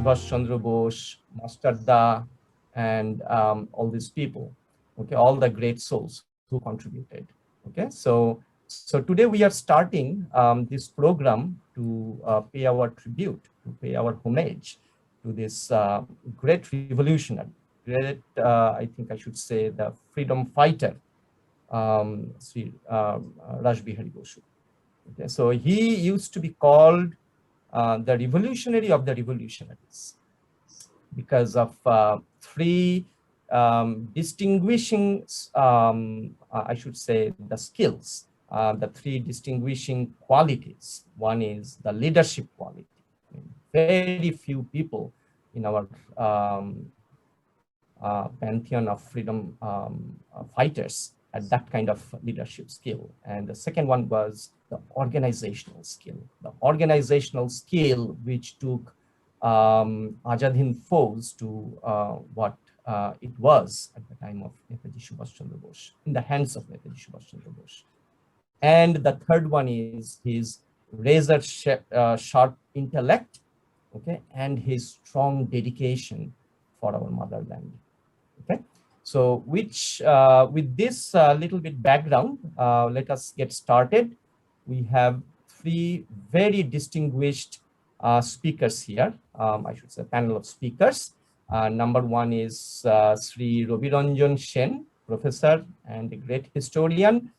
Subhash Chandra Bose, Master Da, and all these people, okay, all the great souls who contributed. Okay, so today we are starting this program to pay our tribute, to pay our homage to this great revolutionary, great, I think I should say, the freedom fighter, Sri Raj Bihari Bosu. Okay, so he used to be called the revolutionary of the revolutionaries because of three distinguishing, I should say, the skills, the three distinguishing qualities. One is the leadership quality. I mean, very few people in our pantheon of freedom fighters had that kind of leadership skill. And the second one was the organizational skill. The organizational skill which took Azad Hind Fauj to what it was at the time of Netaji Subhash Chandra Bose, in the hands of Netaji Subhash Chandra Bose. And the third one is his razor sharp intellect, okay, and his strong dedication for our motherland. Okay, so with this little bit background, let us get started. We have three very distinguished speakers here. I should say panel of speakers. Number one is Sri Raviranjan Sen, professor and a great historian,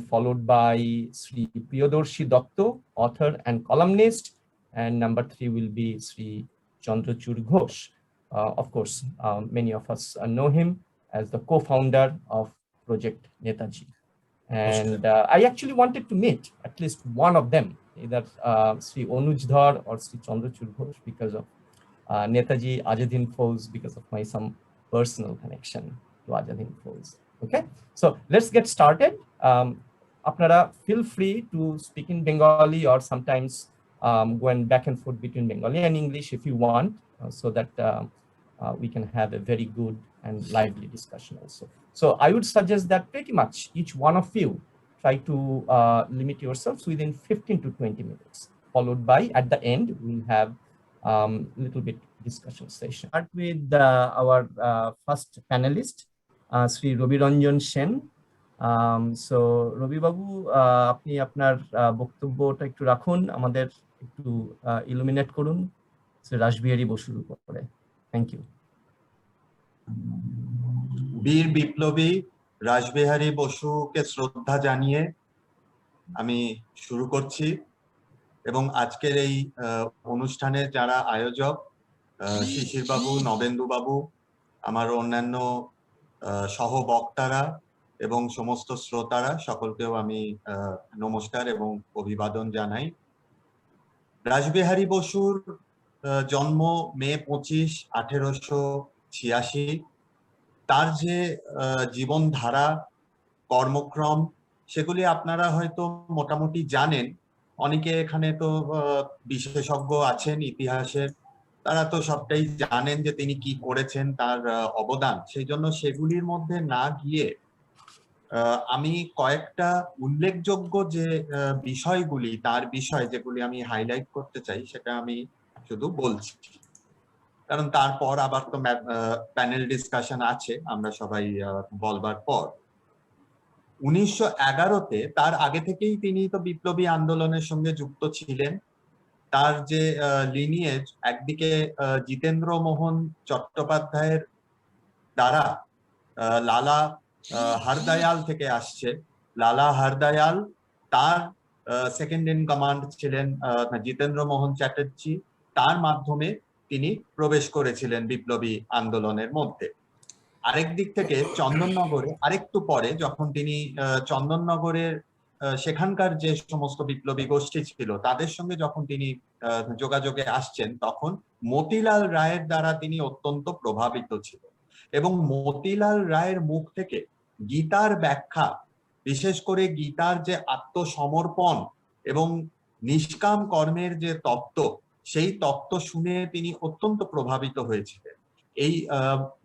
followed by Sri Priyadarshi Datta, author and columnist, and number three will be Sri Chandrachud Ghosh. Of course, many of us know him as the co-founder of Project Netaji. And I actually wanted to meet at least one of them, either Sri Anuj Dhar or Sri Chandrachud Ghosh, because of Netaji Azad Hind Fauj, because of my some personal connection to Azad Hind Fauj. Okay, so let's get started. Apnara feel free to speak in Bengali or sometimes going back and forth between Bengali and English if you want, so that we can have a very good and lively discussion also. So I would suggest that pretty much each one of you try to limit yourselves within 15 to 20 minutes, followed by, at the end, we'll have little bit discussion session. Start with our first panelist, Sri Raviranjan Sen. So Ravi Babu, আপনি আপনার বক্তব্যটা একটু রাখুন, আমাদের একটু illuminate করুন শ্রী রাসবিহারী বসুর উপরে। Thank you. বীর বিপ্লবী রাসবিহারী বসুকে শ্রদ্ধা জানিয়ে আমি শুরু করছি, এবং আজকের এই অনুষ্ঠানের যারা আয়োজক, শিশির বাবু, নবেন্দু বাবু, আমার অন্যান্য সহবক্তারা এবং সমস্ত শ্রোতারা, সকলকেও আমি নমস্কার এবং অভিবাদন জানাই। রাসবিহারী বসুর জন্ম মে 25, 1886। তার যে জীবনধারা, কর্মক্রম, সেগুলি আপনারা হয়তো মোটামুটি জানেন। অনেকে এখানে তো বিশেষজ্ঞ আছেন ইতিহাসের, তারা তো সবটাই জানেন যে তিনি কি করেছেন, তার অবদান। সেই জন্য সেগুলির মধ্যে না গিয়ে আমি কয়েকটা উল্লেখযোগ্য যে বিষয়গুলি, তার বিষয় যেগুলি আমি হাইলাইট করতে চাই, সেটা আমি শুধু বলছি, কারণ তারপর আবার তো প্যানেল ডিসকাশন আছে আমরা সবাই বলবার পর। 1911-তে, তার আগে থেকেই তিনি তো বিপ্লবী আন্দোলনের সঙ্গে যুক্ত ছিলেন। তার যে লিনিয়েজ, একদিকে জিতেন্দ্র মোহন চট্টোপাধ্যায়ের দ্বারা লালা হরদয়াল থেকে আসছে। লালা হরদয়াল, তার সেকেন্ড ইন কমান্ড ছিলেন জিতেন্দ্র মোহন চ্যাটার্জি, তার মাধ্যমে তিনি প্রবেশ করেছিলেন বিপ্লবী আন্দোলনের মধ্যে। আরেক দিক থেকে চন্দননগরে আরেকটু পরে, যখন তিনি চন্দননগরের সেখানকার যে সমস্ত বিপ্লবী গোষ্ঠী ছিল তাদের সঙ্গে যখন তিনি যোগাযোগে আসছেন, তখন মতিলাল রায়ের দ্বারা তিনি অত্যন্ত প্রভাবিত ছিলেন, এবং মতিলাল রায়ের মুখ থেকে গীতার ব্যাখ্যা, বিশেষ করে গীতার যে আত্মসমর্পণ এবং নিষ্কাম কর্মের যে তত্ত্ব, সেই তত্ত্ব শুনে তিনি অত্যন্ত প্রভাবিত হয়েছিলেন। এই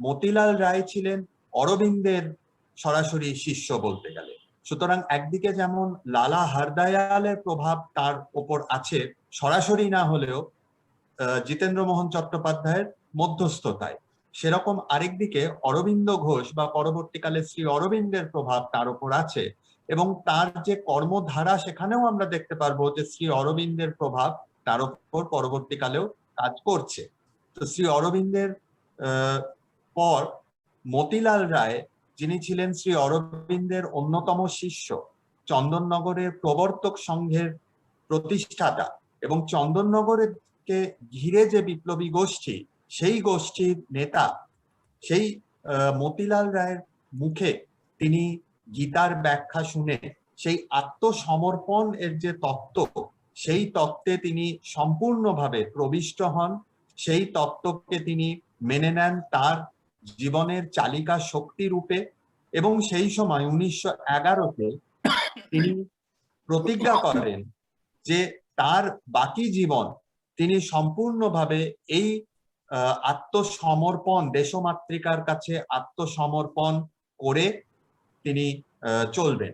মতিলাল রায় ছিলেন অরবিন্দের সরাসরি শিষ্য বলতে গেলে। সুতরাং একদিকে যেমন লালা হরদয়ালের প্রভাব তার উপর আছে, সরাসরি না হলেও জিতেন্দ্রমোহন চট্টোপাধ্যায়ের মধ্যস্থতায়। সেরকম আরেকদিকে অরবিন্দ ঘোষ বা পরবর্তীকালে শ্রী অরবিন্দের প্রভাব তার উপর আছে, এবং তার যে কর্মধারা সেখানেও আমরা দেখতে পারবো যে শ্রী অরবিন্দের প্রভাব তার উপর পরবর্তীকালেও কাজ করছে। তো শ্রী অরবিন্দের পর মতিলাল রায়, যিনি ছিলেন শ্রী অরবিন্দের অন্যতম শিষ্য, চন্দননগরের প্রবর্তক সংঘের প্রতিষ্ঠাতা, এবং চন্দননগরকে ঘিরে যে বিপ্লবী গোষ্ঠী, সেই গোষ্ঠীর নেতা, সেই মতিলাল রায়ের মুখে তিনি গীতার ব্যাখ্যা শুনে সেই আত্মসমর্পণ এর যে তত্ত্ব, সেই তত্ত্বে তিনি সম্পূর্ণভাবে প্রবিষ্ট হন। সেই তত্ত্বকে তিনি মেনে নেন তার জীবনের চালিকা শক্তি রূপে, এবং সেই সময় 1911-তে তিনি প্রতিজ্ঞা করেন যে তার বাকি জীবন তিনি সম্পূর্ণভাবে এই আত্মসমর্পণ, দেশমাতৃকার কাছে আত্মসমর্পণ করে তিনি চলবেন।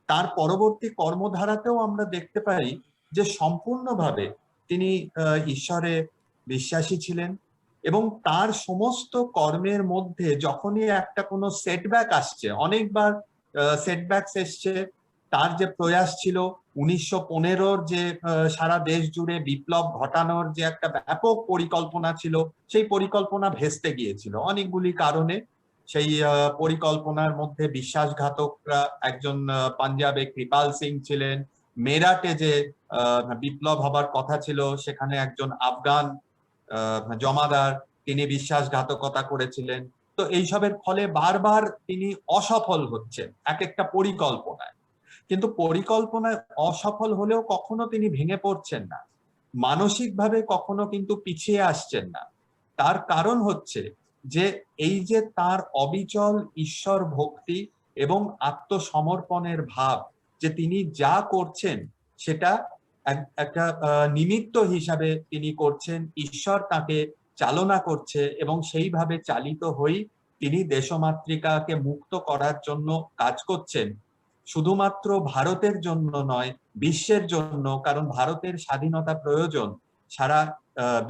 তার পরবর্তী কর্মধারাতেও আমরা দেখতে পাই যে সম্পূর্ণভাবে তিনি ঈশ্বরে বিশ্বাসী ছিলেন, এবং তার সমস্ত কর্মের মধ্যে যখনই একটা কোনো সেটব্যাক আসছে, অনেকবার সেটব্যাকস এসছে, তার যে প্রয়াস ছিল 1915-র যে সারা দেশ জুড়ে বিপ্লব ঘটানোর যে একটা ব্যাপক পরিকল্পনা ছিল, সেই পরিকল্পনা ভেস্তে গিয়েছিল অনেকগুলি কারণে। সেই পরিকল্পনার মধ্যে বিশ্বাসঘাতকরা একজন পাঞ্জাবে কৃপাল সিং ছিলেন, মেরাটে যে বিপ্লব হবার কথা ছিল সেখানে একজন আফগান জমাদার, তিনি বিশ্বাসঘাতকতা করেছিলেন। তো এইসবের ফলে বারবার তিনি অসফল হচ্ছেন এক একটা পরিকল্পনায়, কিন্তু পরিকল্পনায় অসফল হলেও কখনো তিনি ভেঙে পড়ছেন না, মানসিকভাবে কখনো কিন্তু পিছিয়ে আসছেন না। তার কারণ হচ্ছে যে এই যে তার অবিচল ঈশ্বর ভক্তি এবং আত্মসমর্পণের ভাব, যে তিনি যা করছেন সেটা একটা নিমিত্ত হিসাবে তিনি করছেন, ঈশ্বর তাকে চালনা করছে, এবং সেইভাবে চালিত হই তিনি দেশমাতৃকাকে মুক্ত করার জন্য কাজ করছেন। শুধুমাত্র ভারতের জন্য নয়, বিশ্বের জন্য, কারণ ভারতের স্বাধীনতা প্রয়োজন সারা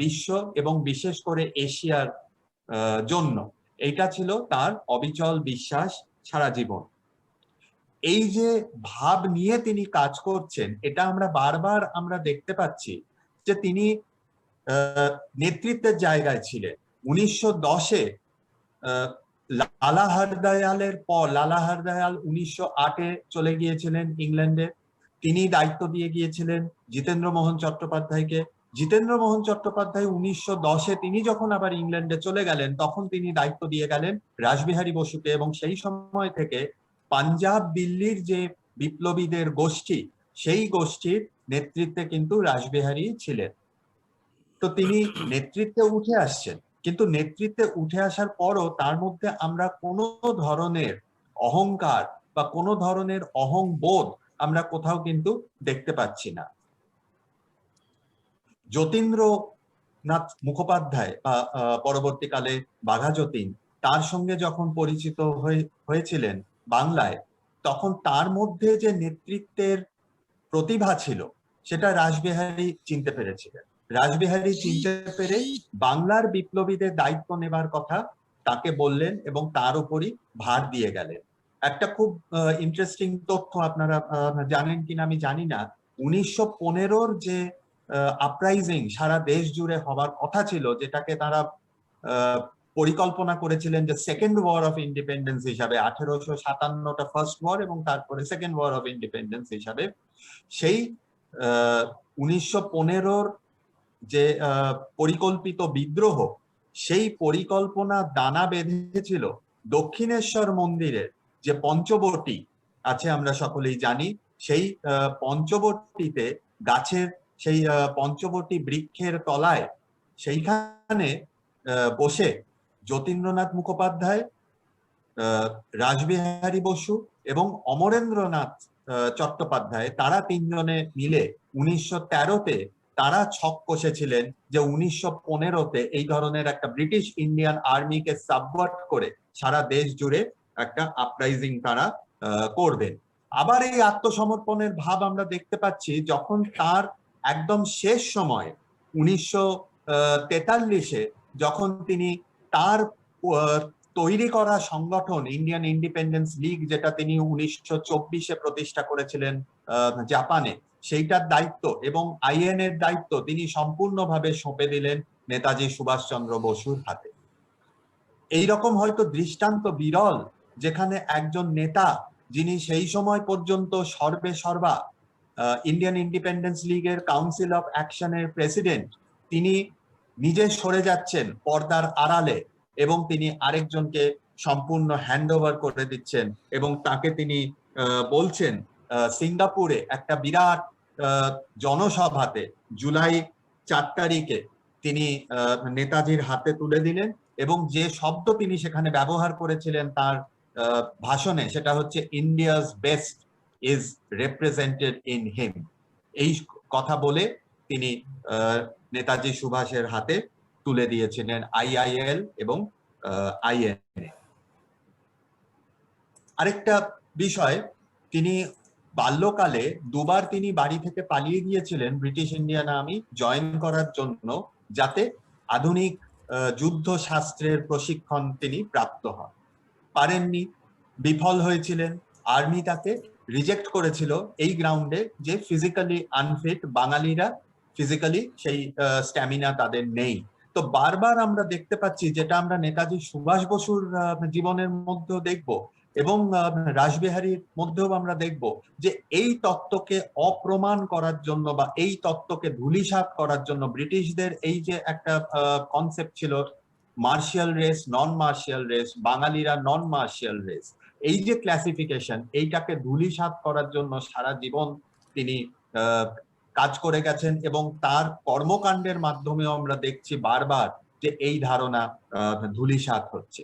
বিশ্ব এবং বিশেষ করে এশিয়ার জন্য। এইটা ছিল তার অবিচল বিশ্বাস সারা জীবন। এই যে ভাব নিয়ে তিনি কাজ করছেন, এটা আমরা বারবার দেখতে পাচ্ছি যে তিনি নেতৃত্বের জায়গায় ছিলেন। 1910-এ লালা হরদয়ালের পর, লালা হরদয়াল 1908-এ চলে গিয়েছিলেন ইংল্যান্ডে, তিনি দায়িত্ব দিয়ে গিয়েছিলেন জিতেন্দ্রমোহন চট্টোপাধ্যায়কে। জিতেন্দ্রমোহন চট্টোপাধ্যায় 1910-এ তিনি যখন আবার ইংল্যান্ডে চলে গেলেন, তখন তিনি দায়িত্ব দিয়ে গেলেন রাসবিহারী বসুকে, এবং সেই সময় থেকে পাঞ্জাব দিল্লির যে বিপ্লবীদের গোষ্ঠী, সেই গোষ্ঠীর নেতৃত্বে কিন্তু রাসবিহারী ছিলেন। তো তিনি নেতৃত্বে উঠে আসছেন, কিন্তু নেতৃত্বে উঠে আসার পরও তার মধ্যে আমরা কোনো ধরনের অহংকার বা কোনো ধরনের অহংবোধ আমরা কোথাও কিন্তু দেখতে পাচ্ছি না। যতীন্দ্রনাথ মুখোপাধ্যায় বা পরবর্তীকালে বাঘা যতীন, তার সঙ্গে যখন পরিচিত হয়েছিলেন বাংলায়, তখন তার মধ্যে যে নেতৃত্বের প্রতিভা ছিল সেটা রাসবিহারী চিনতে পেরেছিলেন। রাসবিহারী চিনতে পেরে বাংলার বিপ্লবীদের দায়িত্ব নেবার কথা তাকে বললেন এবং তার উপরই ভার দিয়ে গেলেন। একটা খুব ইন্টারেস্টিং তথ্য আপনারা জানেন কিনা আমি জানি না, 1915-র যে আপরাইজিং সারা দেশ জুড়ে হবার কথা ছিল, যেটাকে তারা পরিকল্পনা করেছিলেন যে সেকেন্ড ওয়ার অফ ইন্ডিপেন্ডেন্স হিসাবে, 1857টা ফার্স্ট ওয়ার এবং তারপরে সেকেন্ড ওয়ার অফ ইন্ডিপেন্ডেন্স হিসাবে, সেই 1915-র যে পরিকল্পিত বিদ্রোহ, সেই পরিকল্পনা দানা বেঁধেছিল দক্ষিণেশ্বর মন্দিরের যে পঞ্চবটী আছে, আমরা সকলেই জানি, সেই পঞ্চবটিতে গাছের সেই পঞ্চবটী বৃক্ষের তলায় সেইখানে বসে যতীন্দ্রনাথ মুখোপাধ্যায়, রাসবিহারী বসু এবং অমরেন্দ্রনাথ চট্টোপাধ্যায়, তারা তিনজনে মিলে 1913-তে তারা ছক কষেছিলেন যে 1915-তে এই ধরনের একটা ব্রিটিশ ইন্ডিয়ান আর্মিকে সাবভার্ট করে সারা দেশ জুড়ে একটা আপরাইজিং তারা করবেন। আবার এই আত্মসমর্পণের ভাব আমরা দেখতে পাচ্ছি যখন তার একদম শেষ সময় 43-এ যখন তিনি তার তৈরি করা সংগঠন ইন্ডিয়ান ইন্ডিপেন্ডেন্স লীগ, যেটা তিনি 1924-এ প্রতিষ্ঠা করেছিলেন জাপানে, সেইটার দায়িত্ব এবং আইএন এর দায়িত্ব তিনি সম্পূর্ণভাবে সঁপে দিলেন নেতাজি সুভাষচন্দ্র বসুর হাতে। এইরকম হয়তো দৃষ্টান্ত বিরল, যেখানে একজন নেতা যিনি সেই সময় পর্যন্ত সর্বে সর্বা ইন্ডিয়ান ইন্ডিপেন্ডেন্স লীগের কাউন্সিল অফ অ্যাকশনের প্রেসিডেন্ট, তিনি নিজে সরে যাচ্ছেন পর্দার আড়ালে এবং তিনি আরেকজনকে সম্পূর্ণ হ্যান্ড ওভার করে দিচ্ছেন এবং তাকে তিনি বলছেন সিঙ্গাপুরে একটা বিরাট জনসভাতে জুলাই 4 তারিখে তিনি নেতাজির হাতে তুলে দিলেন এবং যে শব্দ তিনি সেখানে ব্যবহার করেছিলেন তার ভাষণে, সেটা হচ্ছে India's best is represented in him. এই কথা বলে তিনি নেতাজি সুভাষের হাতে তুলে দিয়েছিলেন আইআইএল এবং আইএনএ। আরেকটা বিষয়, তিনি বাল্যকালে দুবার তিনি বাড়ি থেকে পালিয়ে গিয়েছিলেন ব্রিটিশ ইন্ডিয়ান আর্মি জয়েন করার জন্য, যাতে আধুনিক যুদ্ধ শাস্ত্রের প্রশিক্ষণ তিনি প্রাপ্ত হন। পারেননি, বিফল হয়েছিলেন। আর্মি তাকে রিজেক্ট করেছিল এই গ্রাউন্ডে যে ফিজিক্যালি আনফিট, বাঙালিরা ফিজিক্যালি সেই স্ট্যামিনা তাদের নেই। তো বারবার আমরা দেখতে পাচ্ছি, যেটা আমরা নেতাজি সুভাষ বসুর জীবনের মধ্যেও দেখব এবং রাসবিহারীর মধ্যেও আমরা দেখব, যে এই তত্ত্বকে অপ্রমাণ করার জন্য বা এই তত্ত্বকে ধূলিসাৎ করার জন্য ব্রিটিশদের এই যে একটা কনসেপ্ট ছিল মার্শিয়াল রেস, নন মার্শিয়াল রেস, বাঙালিরা নন মার্শিয়াল রেস, এই যে ক্লাসিফিকেশন, এইটাকে ধূলিসাৎ করার জন্য সারা জীবন তিনি কাজ করে গেছেন এবং তার কর্মকাণ্ডের মাধ্যমেও আমরা দেখছি বারবার যে এই ধারণা ধূলিসাৎ হচ্ছে।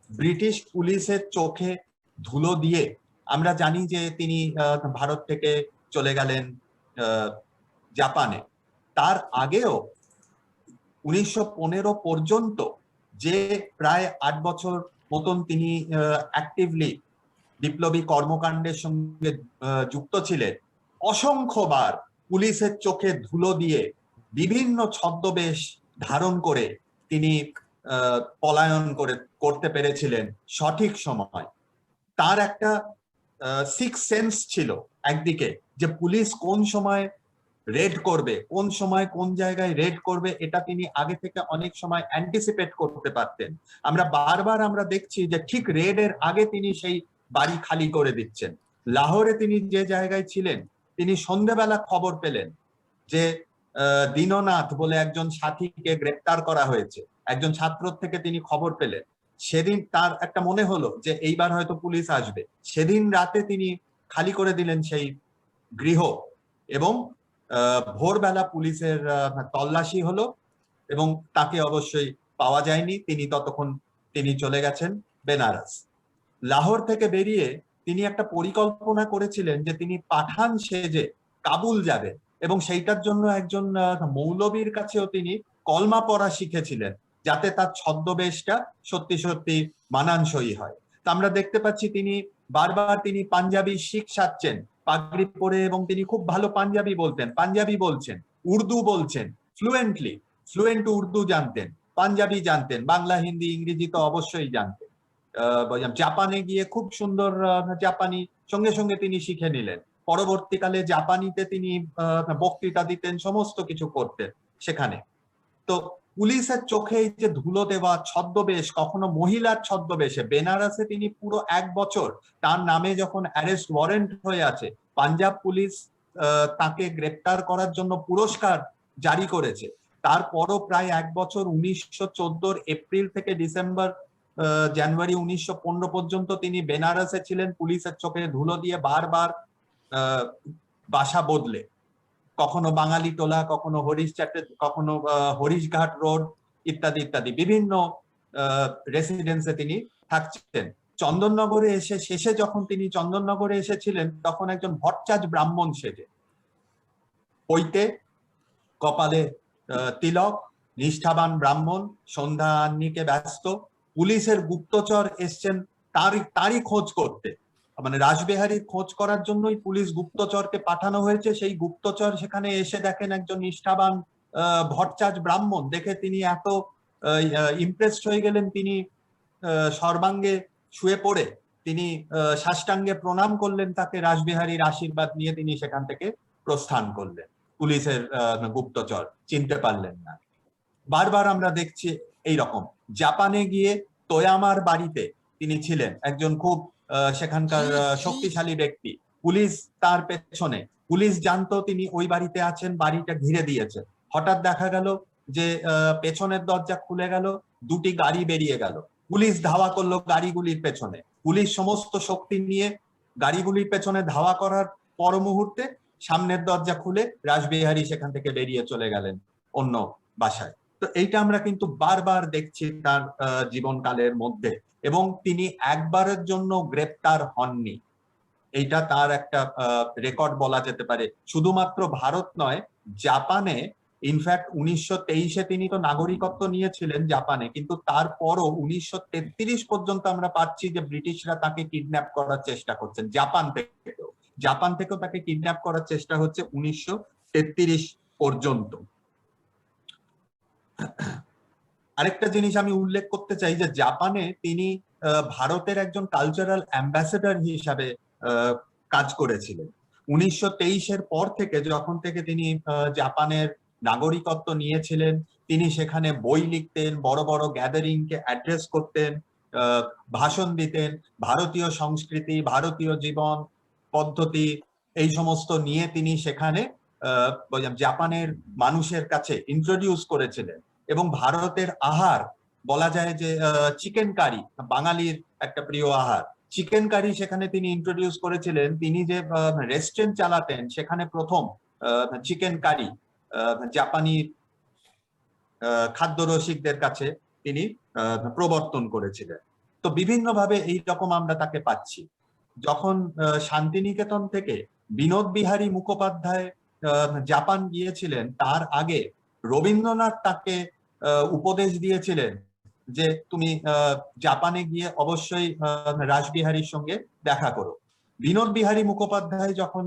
ব্রিটিশ পুলিশের চোখে ধুলো দিয়ে আমরা জানি যে তিনি ভারত থেকে চলে গেলেন জাপানে। তার আগেও 1915 পর্যন্ত যে প্রায় 8 বছর মতন তিনি অ্যাক্টিভলি বিপ্লবী কর্মকাণ্ডের সঙ্গে যুক্ত ছিলেন, অসংখ্যবার পুলিশের চোখে ধুলো দিয়ে বিভিন্ন ছদ্মবেশ ধারণ করে তিনি পলায়ন করতে পেরেছিলেন সঠিক সময়। তার একটা সিক্স সেন্স ছিল একদিকে, যে পুলিশ কোন সময় রেড করবে, কোন সময় কোন জায়গায় রেড করবে, এটা তিনি আগে থেকে অনেক সময় অ্যান্টিসিপেট করতে পারতেন। আমরা বারবার দেখছি যে ঠিক রেডের আগে তিনি সেই বাড়ি খালি করে দিচ্ছেন। লাহোরে তিনি যে জায়গায় ছিলেন, তিনি সন্ধ্যেবেলা খবর পেলেন যে দীননাথ বলে একজন সাথীকে গ্রেপ্তার করা হয়েছে। একজন ছাত্র থেকে তিনি খবর পেলেন। সেদিন তার একটা মনে হলো যে এইবার হয়তো পুলিশ আসবে। সেদিন রাতে তিনি খালি করে দিলেন সেই গৃহ এবং ভোরবেলা পুলিশের তল্লাশি হলো এবং তাকে অবশ্যই পাওয়া যায়নি। তিনি চলে গেছেন বেনারস। লাহোর থেকে বেরিয়ে তিনি একটা পরিকল্পনা করেছিলেন যে তিনি পাঠান সেজে কাবুল যাবেন এবং সেইটার জন্য একজন মৌলবীর কাছেও তিনি কলমা পড়া শিখেছিলেন, যাতে তার ছদ্মবেশটা সত্যি সত্যি মানানসই হয়। তা আমরা দেখতে পাচ্ছি তিনি বারবার তিনি পাঞ্জাবি শিখ সাজছেন পাগড়ি পরে এবং তিনি খুব ভালো পাঞ্জাবি বলতেন, পাঞ্জাবি বলছেন, উর্দু বলছেন ফ্লুয়েন্ট উর্দু জানতেন, পাঞ্জাবি জানতেন, বাংলা হিন্দি ইংরেজি তো অবশ্যই জানতেন। জাপানে গিয়ে খুব সুন্দর জাপানি সঙ্গে সঙ্গে তিনি শিখে নিলেন। পরবর্তীকালে জাপানিতে তিনি বক্তৃতা দিতেন, সমস্ত কিছু করতেন সেখানে। তো পুলিশের চোখে এই যে ধুলো দেওয়া ছদ্মবেশ, কখনো মহিলার ছদ্মবেশে, বেনারসে তিনি পুরো 1 বছর তার নামে যখন অ্যারেস্ট ওয়ারেন্ট হয়ে আছে, পাঞ্জাব পুলিশ তাকে গ্রেপ্তার করার জন্য পুরস্কার জারি করেছে। তারপরও প্রায় 1 বছর 1914 এপ্রিল থেকে ডিসেম্বর জানুয়ারি 1915 পর্যন্ত তিনি বেনারসে ছিলেন, পুলিশের চোখে ধুলো দিয়ে বারবার বাসা বদলে, কখনো বাঙালি টোলা, কখনো কখনো হরিশঘাট রোড ইত্যাদি ইত্যাদি বিভিন্ন রেসিডেন্সে তিনি থাকছেন। চন্দননগরে এসে শেষে যখন তিনি চন্দননগরে এসেছিলেন, তখন একজন ভট্টাচ ব্রাহ্মণ সেজে, পৈতে, কপালে তিলক, নিষ্ঠাবান ব্রাহ্মণ, সন্ধ্যা আহ্নিকে ব্যস্ত। পুলিশের গুপ্তচর এসছেন তারই খোঁজ করতে, মানে রাসবিহারীর খোঁজ করার জন্যই পুলিশ গুপ্তচরকে পাঠানো হয়েছে। সেই গুপ্তচর সেখানে এসে দেখেন একজন নিষ্ঠাবান ভট্টাচ ব্রাহ্মণ দেখে তিনি এত ইমপ্রেসড হয়ে গেলেন, তিনি সর্বাঙ্গে শুয়ে পড়ে তিনি সাষ্টাঙ্গে প্রণাম করলেন, তাকে রাসবিহারীর আশীর্বাদ নিয়ে তিনি সেখান থেকে প্রস্থান করলেন। পুলিশের গুপ্তচর চিনতে পারলেন না। বারবার আমরা দেখছি এই রকম। জাপানে গিয়ে তোয়ামার বাড়িতে তিনি ছিলেন, একজন খুব সেখানকার শক্তিশালী ব্যক্তি। পুলিশ তার পেছনে, পুলিশ জানতো তিনি ওই বাড়িতে আছেন, বাড়িটা ঘিরে দিয়েছে। হঠাৎ দেখা গেল যে পেছনের দরজা খুলে গেল, দুটি গাড়ি বেরিয়ে গেল, পুলিশ ধাওয়া করলো গাড়িগুলির পেছনে। পুলিশ সমস্ত শক্তি নিয়ে গাড়িগুলির পেছনে ধাওয়া করার পর মুহূর্তে সামনের দরজা খুলে রাসবিহারী সেখান থেকে বেরিয়ে চলে গেলেন অন্য বাসায়। তো এইটা আমরা কিন্তু বারবার দেখছি তার জীবনকালের মধ্যে, এবং তিনি একবারের জন্য গ্রেপ্তার হননি। এইটা তার একটা রেকর্ড বলা যেতে পারে। শুধুমাত্র ভারত নয়, জাপানে ইনফ্যাক্ট 1923-এ তিনি তো নাগরিকত্ব নিয়েছিলেন জাপানে, কিন্তু তারপরও 1933 পর্যন্ত আমরা পাচ্ছি যে ব্রিটিশরা তাকে কিডন্যাপ করার চেষ্টা করছেন। জাপান থেকেও তাকে কিডন্যাপ করার চেষ্টা হচ্ছে 1933 পর্যন্ত। আরেকটা জিনিস আমি উল্লেখ করতে চাই যে জাপানে তিনি ভারতের একজন কালচারাল অ্যাম্বাসেডর হিসাবে কাজ করেছিলেন। 1923-এর পর থেকে, যখন থেকে তিনি জাপানের নাগরিকত্ব নিয়েছিলেন, তিনি সেখানে বই লিখতেন, বড় বড় গ্যাদারিং কে অ্যাড্রেস করতেন, ভাষণ দিতেন, ভারতীয় সংস্কৃতি, ভারতীয় জীবন পদ্ধতি এই সমস্ত নিয়ে তিনি সেখানে জাপানের মানুষের কাছে ইন্ট্রোডিউস করেছিলেন। এবং ভারতের আহার, বলা যায় যে চিকেন কারি বাঙালির একটা প্রিয় আহার, চিকেন কারি সেখানে তিনি ইন্ট্রোডিউস করেছিলেন। তিনি যে রেস্টুরেন্ট চালাতেন সেখানে প্রথম চিকেন কারি জাপানি খাদ্য রসিকদের কাছে তিনি প্রবর্তন করেছিলেন। তো বিভিন্নভাবে এইরকম আমরা তাকে পাচ্ছি। যখন শান্তিনিকেতন থেকে বিনোদ বিহারী মুখোপাধ্যায় জাপান গিয়েছিলেন, তার আগে রবীন্দ্রনাথ তাকে উপদেশ দিয়েছিলেন যে তুমি জাপানে গিয়ে অবশ্যই রাসবিহারীর সঙ্গে দেখা করো। বিনোদ বিহারী মুখোপাধ্যায় যখন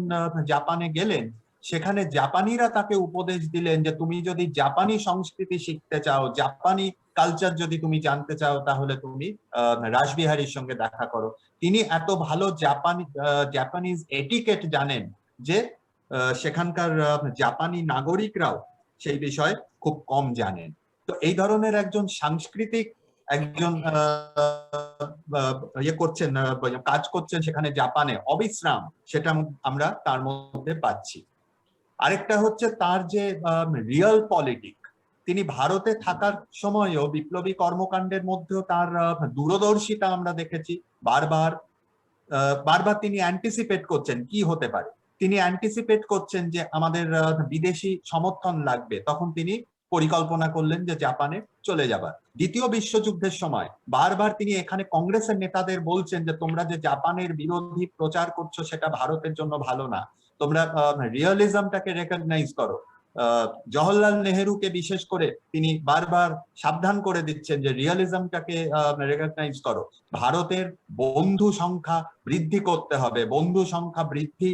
জাপানে গেলেন, সেখানে জাপানিরা তাকে উপদেশ দিলেন যে তুমি যদি জাপানি সংস্কৃতি শিখতে চাও, জাপানি কালচার যদি তুমি জানতে চাও, তাহলে তুমি রাসবিহারীর সঙ্গে দেখা করো। তিনি এত ভালো জাপানিজ এটিকেট জানেন যে সেখানকার জাপানি নাগরিকরাও সেই বিষয়ে খুব কম জানেন। তো এই ধরনের একজন সাংস্কৃতিক একজন কাজ করছেন সেখানে জাপানে অবিশ্রাম, সেটা আমরা তার মধ্যে পাচ্ছি। আরেকটা হচ্ছে তার যে রিয়েল পলিটিক, তিনি ভারতে থাকার সময়ও বিপ্লবী কর্মকাণ্ডের মধ্যেও তার দূরদর্শিতা আমরা দেখেছি। বারবার তিনি অ্যান্টিসিপেট করছেন কি হতে পারে। তিনি অ্যান্টিসিপেট করছেন যে আমাদের বিদেশি সমর্থন লাগবে, তখন তিনি পরিকল্পনা করলেন যে জাপানে চলে যাবার। দ্বিতীয় বিশ্বযুদ্ধের সময় বারবার তিনি এখানে কংগ্রেসের নেতাদের বলছেন যে তোমরা যে জাপানের বিরোধী প্রচার করছো সেটা ভারতের জন্য ভালো না, তোমরা রিয়েলিজমটাকে রেকগনাইজ করো। জওহরলাল নেহেরুকে বিশেষ করে তিনি বারবার সাবধান করে দিচ্ছেন যে রিয়েলিজমটাকে রেকগনাইজ করো, ভারতের বন্ধু সংখ্যা বৃদ্ধি করতে হবে, বন্ধু সংখ্যা বৃদ্ধি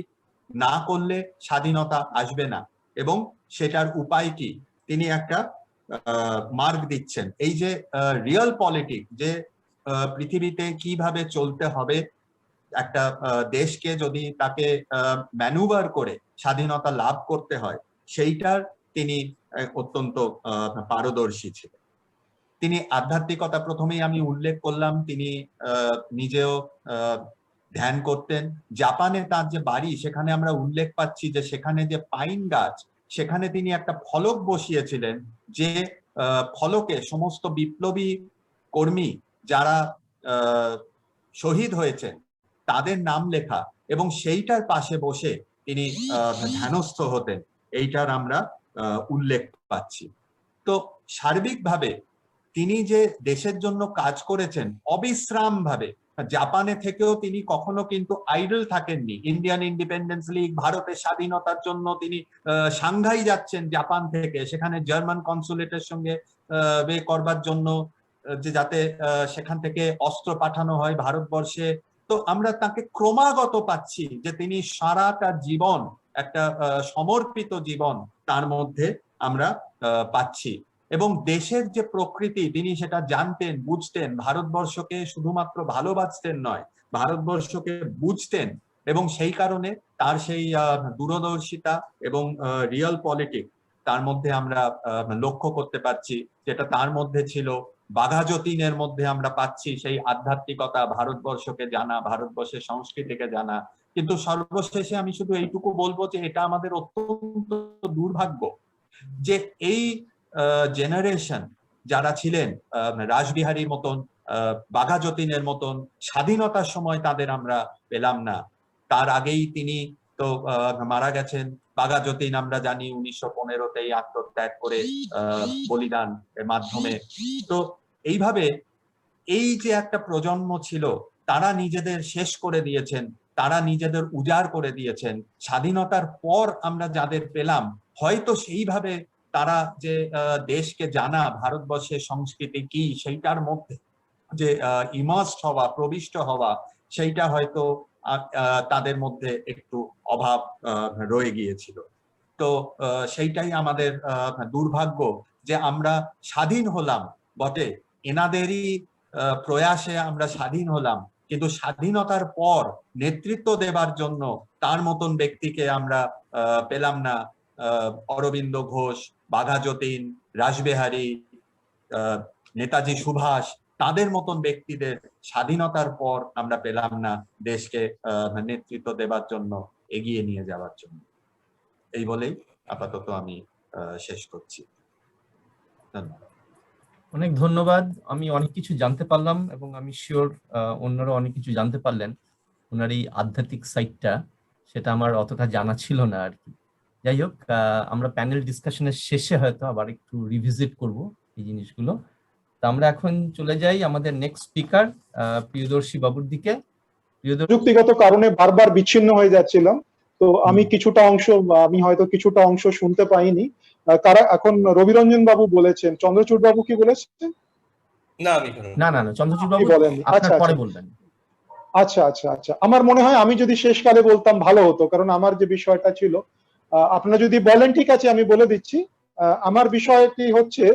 না করলে স্বাধীনতা আসবে না। এবং সেটার উপায় কি, তিনি একটা মার্ক দিচ্ছেন। এই যে রিয়েল পলিটিক, যে পৃথিবীতে কিভাবে চলতে হবে, একটা দেশকে যদি তাকে ম্যানুভার করে স্বাধীনতা লাভ করতে হয়, সেইটার তিনি অত্যন্ত পারদর্শী ছিলেন। তিনি আধ্যাত্মিকতা, প্রথমেই আমি উল্লেখ করলাম, তিনি নিজেও ধ্যান করতেন। জাপানে তার যে বাড়ি, সেখানে আমরা উল্লেখ পাচ্ছি যে সেখানে যে পাইন গাছ, সেখানে তিনি একটা ফলক বসিয়েছিলেন, যে ফলকে সমস্ত বিপ্লবী কর্মী যারা শহীদ হয়েছেন তাদের নাম লেখা, এবং সেইটার পাশে বসে তিনি ধ্যানস্থ হতেন, এইটার আমরা উল্লেখ পাচ্ছি। তো সার্বিকভাবে তিনি যে দেশের জন্য কাজ করেছেন অবিশ্রাম ভাবে, জাপানে থেকেও তিনি কখনো কিন্তু আইডল থাকেননি। ইন্ডিয়ান ইন্ডিপেন্ডেন্স লীগ, ভারতের স্বাধীনতার জন্য তিনি সাংঘাই যাচ্ছেন জাপান থেকে, সেখানে জার্মান কনসুলেটের সঙ্গে করবার জন্য যে যাতে সেখান থেকে অস্ত্র পাঠানো হয় ভারতবর্ষে। তো আমরা তাকে ক্রমাগত পাচ্ছি যে তিনি সারাটা জীবন একটা সমর্পিত জীবন তার মধ্যে আমরা পাচ্ছি। এবং দেশের যে প্রকৃতি তিনি সেটা জানতেন, বুঝতেন, ভারতবর্ষকে শুধুমাত্র ভালোবাসতেন নয়, ভারতবর্ষকে বুঝতেন। এবং সেই কারণে তার সেই দূরদর্শিতা এবং রিয়েল পলিটিক্স তার মধ্যে আমরা লক্ষ্য করতে পারছি, যেটা তার মধ্যে ছিল। বাঘা যতীনের মধ্যে আমরা পাচ্ছি সেই আধ্যাত্মিকতা, ভারতবর্ষকে জানা, ভারতবর্ষের সংস্কৃতিকে জানা। কিন্তু সর্বশেষে আমি শুধু এইটুকু বলবো যে এটা আমাদের অত্যন্ত দুর্ভাগ্য যে এই জেনারেশন যারা ছিলেন রাসবিহারীর মতন, বাঘা যতীনের মতন, স্বাধীনতার সময় তাদের আমরা পেলাম না। তার আগেই তিনি তো মারা গেছেন। বাঘা যতীন আমরা জানি 1915-তেই আত্মত্যাগ করে বলিদান এর মাধ্যমে। তো এইভাবে এই যে একটা প্রজন্ম ছিল, তারা নিজেদের শেষ করে দিয়েছেন, তারা নিজেদের উজাড় করে দিয়েছেন। স্বাধীনতার পর আমরা যাদের পেলাম, হয়তো সেইভাবে তারা যে দেশকে জানা, ভারতবর্ষের সংস্কৃতি কি সেইটার মধ্যে যে ইমার্সড হওয়া, প্রবিষ্ট হওয়া, সেইটা হয়তো তাদের মধ্যে একটু অভাব রয়ে গিয়েছিল। তো সেইটাই আমাদের দুর্ভাগ্য যে আমরা স্বাধীন হলাম বটে, এনাদেরই প্রয়াসে আমরা স্বাধীন হলাম, কিন্তু স্বাধীনতার পর নেতৃত্ব দেবার জন্য তার মতন ব্যক্তিকে আমরা পেলাম না। অরবিন্দ ঘোষ, বাঘা যতীন, রাসবিহারী, নেতাজি সুভাষ, তাদের মতন ব্যক্তিদের স্বাধীনতার পর আমরা পেলাম না দেশকে নেতৃত্ব দেবার জন্য, এগিয়ে নিয়ে যাওয়ার জন্য। এই বলেই আপাতত আমি শেষ করছি। ধন্যবাদ। অনেক ধন্যবাদ। আমি অনেক কিছু জানতে পারলাম এবং আমি শিওর অন্যরা অনেক কিছু জানতে পারলেন। ওনার এই আধ্যাত্মিক সাইডটা, সেটা আমার অতটা জানা ছিল না আর কি। যাই হোক, আমরা প্যানেল ডিসকাশনের শেষে হয়তো আবার একটু রিভিজিট করব এই জিনিসগুলো। তো আমরা এখন চলে যাই আমাদের নেক্সট স্পিকার প্রিয়দর্শী বাবুর দিকে। প্রযুক্তিগত কারণে বারবার বিচ্ছিন্ন হয়ে যাচ্ছিলাম, তো আমি হয়তো কিছুটা অংশ শুনতে পাইনি। কারা এখন রবিরঞ্জন বাবু বলেছেন, চন্দ্রচূড় বাবু কি বলেছেন? না, চন্দ্রচূড় বাবু বলেননি। আপনার পরে বলবেন। আচ্ছা, আমার মনে হয় আমি যদি শেষকালে বলতাম ভালো হতো, কারণ আমার যে বিষয়টা ছিল, আপনারা যদি বলেন ঠিক আছে আমি বলে দিচ্ছি। আমার বিষয়টি হচ্ছে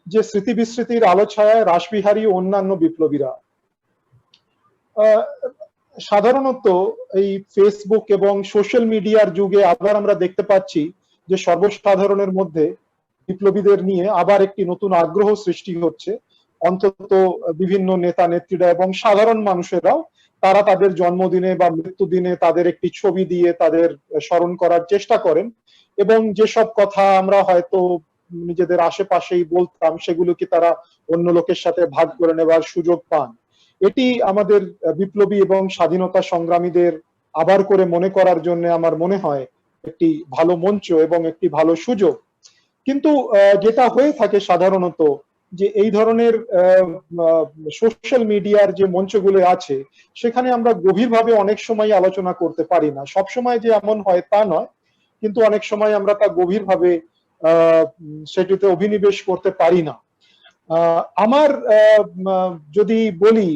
যে স্মৃতি বিস্মৃতির আলো ছায়ায় রাসবিহারী ও অন্যান্য বিপ্লবীরা। সাধারণত এই ফেসবুক এবং সোশ্যাল মিডিয়ার যুগে আবার আমরা দেখতে পাচ্ছি যে সর্বসাধারণের মধ্যে বিপ্লবীদের নিয়ে আবার একটি নতুন আগ্রহ সৃষ্টি হচ্ছে। অন্তত বিভিন্ন নেতা নেত্রীরা এবং সাধারণ মানুষেরাও তারা তাদের জন্মদিনে বা মৃত্যুদিনে তাদের একটি ছবি দিয়ে তাদের স্মরণ করার চেষ্টা করেন, এবং যেসব কথা আমরা হয়তো নিজেদের আশেপাশেই বলতাম সেগুলোকে তারা অন্য লোকের সাথে ভাগ করে নেবার সুযোগ পান। এটি আমাদের বিপ্লবী এবং স্বাধীনতা সংগ্রামীদের আবার করে মনে করার জন্য আমার মনে হয় একটি ভালো মঞ্চ এবং একটি ভালো সুযোগ। কিন্তু যেটা হয়ে থাকে সাধারণত, যে এই ধরনের সোশ্যাল মিডিয়ার যে মঞ্চগুলো আছে সেখানে আমরা গভীরভাবে অনেক সময় আলোচনা করতে পারি না। সব সময় যে এমন হয় তা নয়, কিন্তু অনেক সময় আমরা তা গভীরভাবে সেটিতে অভিনিবেশ করতে পারি না। আমার যদি বলি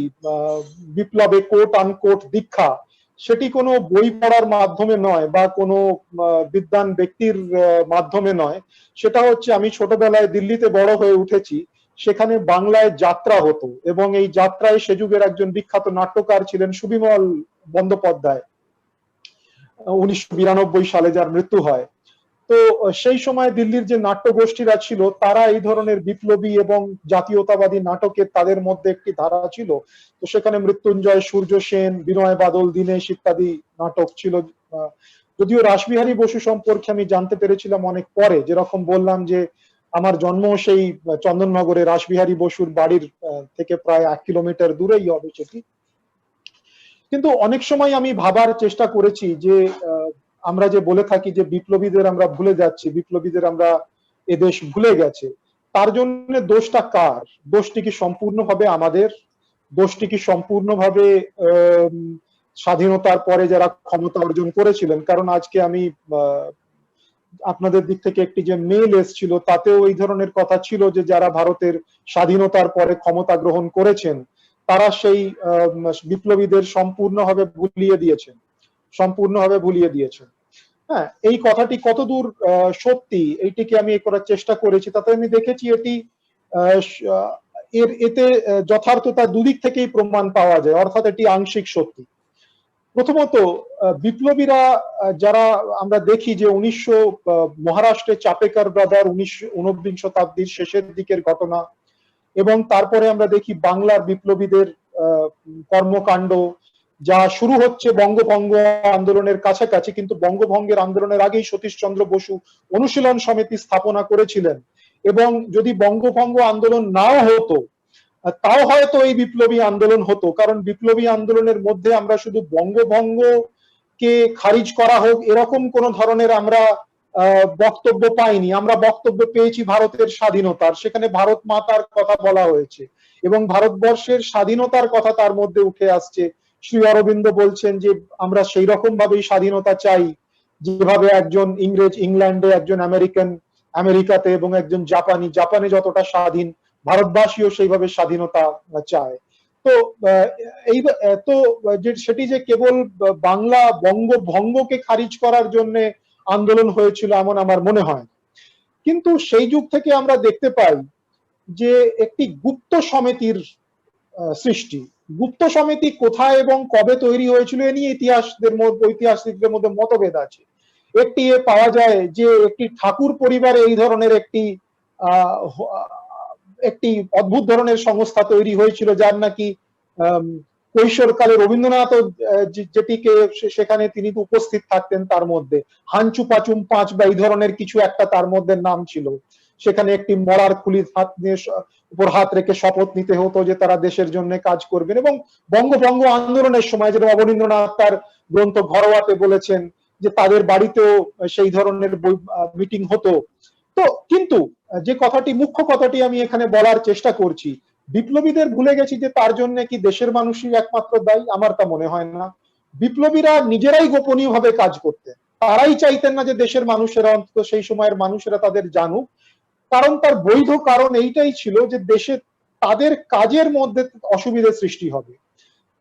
বিপ্লবে কোট আনকোট দীক্ষা, সেটি কোনো বই পড়ার মাধ্যমে নয় বা কোনো বিদ্বান ব্যক্তির মাধ্যমে নয়। সেটা হচ্ছে আমি ছোটবেলায় দিল্লিতে বড় হয়ে উঠেছি, সেখানে বাংলায় যাত্রা হতো এবং এই যাত্রায় সে যুগের একজন বিখ্যাত নাট্যকার ছিলেন সুবিমল বন্দ্যোপাধ্যায়, 1992 সালে যার মৃত্যু হয়। তো সেই সময় দিল্লির যে নাট্যগোষ্ঠীরা ছিল তারা এই ধরনের বিপ্লবী এবং জাতীয়তাবাদী নাটকের তাদের মধ্যে একটি ধারা ছিল। তো সেখানে মৃত্যুঞ্জয়, সূর্য সেন, বিনয় বাদল, দীনেশ ইত্যাদি নাটক ছিল। যদিও রাসবিহারী বসু সম্পর্কে আমি জানতে পেরেছিলাম অনেক পরে, যেরকম বললাম যে আমার জন্ম সেই চন্দননগরে, রাসবিহারী বসুর বাড়ির থেকে প্রায় 1 কিলোমিটার দূরেই হবে সেটি। কিন্তু অনেক সময় আমি ভাবার চেষ্টা করেছি যে আমরা যে বলে থাকি যে বিপ্লবীদের আমরা ভুলে যাচ্ছি, বিপ্লবীদের আমরা এদেশ ভুলে গেছে, তার জন্য দোষটা কার? দোষটি কি সম্পূর্ণভাবে আমাদের? দোষটি কি সম্পূর্ণভাবে স্বাধীনতার পরে যারা ক্ষমতা অর্জন করেছিলেন? কারণ আজকে আমি আপনাদের দিক থেকে একটি যে মেইল এসেছিল তাতেও এই ধরনের কথা ছিল যে যারা ভারতের স্বাধীনতার পরে ক্ষমতা গ্রহণ করেছেন তারা সেই বিপ্লবীদের সম্পূর্ণভাবে ভুলিয়ে দিয়েছেন। হ্যাঁ, এই কথাটি কতদূর সত্যি এইটিকে আমি করার চেষ্টা করেছি, তাতে আমি দেখেছি এটি এতে যথার্থতা দুদিক থেকেই প্রমাণ পাওয়া যায়, অর্থাৎ এটি আংশিক সত্যি। প্রথমত বিপ্লবীরা যারা আমরা দেখি যে মহারাষ্ট্রে চাপেকার ব্রাদার 19 শতাব্দীর শেষের দিকের ঘটনা, এবং তারপরে আমরা দেখি বাংলার বিপ্লবীদের কর্মকাণ্ড যা শুরু হচ্ছে বঙ্গভঙ্গ আন্দোলনের কাছাকাছি, কিন্তু বঙ্গভঙ্গের আন্দোলনের আগেই সতীশচন্দ্র বসু অনুশীলন সমিতি স্থাপনা করেছিলেন, এবং যদি বঙ্গভঙ্গ আন্দোলন নাও হতো তাও হয়তো এই বিপ্লবী আন্দোলন হতো, কারণ বিপ্লবী আন্দোলনের মধ্যে আমরা শুধু বঙ্গভঙ্গ কে খারিজ করা হোক এরকম কোন ধরনের আমরা বক্তব্য পাইনি। আমরা বক্তব্য পেয়েছি ভারতের স্বাধীনতার, সেখানে ভারত মাতার কথা বলা হয়েছে এবং ভারতবর্ষের স্বাধীনতার কথা তার মধ্যে উঠে আসছে। শ্রী অরবিন্দ বলছেন যে আমরা সেই রকম ভাবেই স্বাধীনতা চাই যেভাবে একজন ইংরেজ ইংল্যান্ডে, একজন আমেরিকান আমেরিকাতে, এবং একজন জাপানে যতটা স্বাধীন, ভারতবাসীও সেইভাবে স্বাধীনতা চায়। তো এই তো সেটি যে কেবল বাংলা বঙ্গভঙ্গকে খারিজ করার জন্য আন্দোলন হয়েছিল এমন আমার মনে হয়। কিন্তু সেই যুগ থেকে আমরা দেখতে পাই যে একটি গুপ্ত সমিতির সৃষ্টি। গুপ্ত সমিতি কোথায় এবং কবে তৈরি হয়েছিল এ নিয়ে ঐতিহাসিকদের মধ্যে মতভেদ আছে। একটি পাওয়া যায় যে একটি ঠাকুর পরিবারে এই ধরনের একটি অদ্ভুত ধরনের সংস্থা তৈরি হয়েছিল, যার নাকি কৈশোরকালে রবীন্দ্রনাথ যেটিকে সেখানে তিনি উপস্থিত থাকতেন, তার মধ্যে হাঞ্চু পাচুম পাঁচ বা এই ধরনের কিছু একটা তার মধ্যে নাম ছিল। সেখানে একটি মরার খুলি হাত নিয়ে উপর হাত রেখে শপথ নিতে হতো যে তারা দেশের জন্য কাজ করবেন, এবং বঙ্গভঙ্গ আন্দোলনের সময় যেটা অবনীন্দ্রনাথ তার গ্রন্থ ঘরোয়াতে বলেছেন যে তাদের বাড়িতেও সেই ধরনের মিটিং হতো। তো কিন্তু যে কথাটি মুখ্য কথাটি আমি এখানে বলার চেষ্টা করছি, বিপ্লবীদের ভুলে গেছি যে তার জন্য কি দেশের মানুষই একমাত্র দায়ী? আমার তা মনে হয় না। বিপ্লবীরা নিজেরাই গোপনীয় ভাবে কাজ করতেন, তারাই চাইতেন না যে দেশের মানুষেরা, অন্তত সেই সময়ের মানুষেরা তাদের জানুক, কারণ তার বৈধ কারণ এইটাই ছিল যে দেশে তাদের কাজের মধ্যে অসুবিধা সৃষ্টি হবে।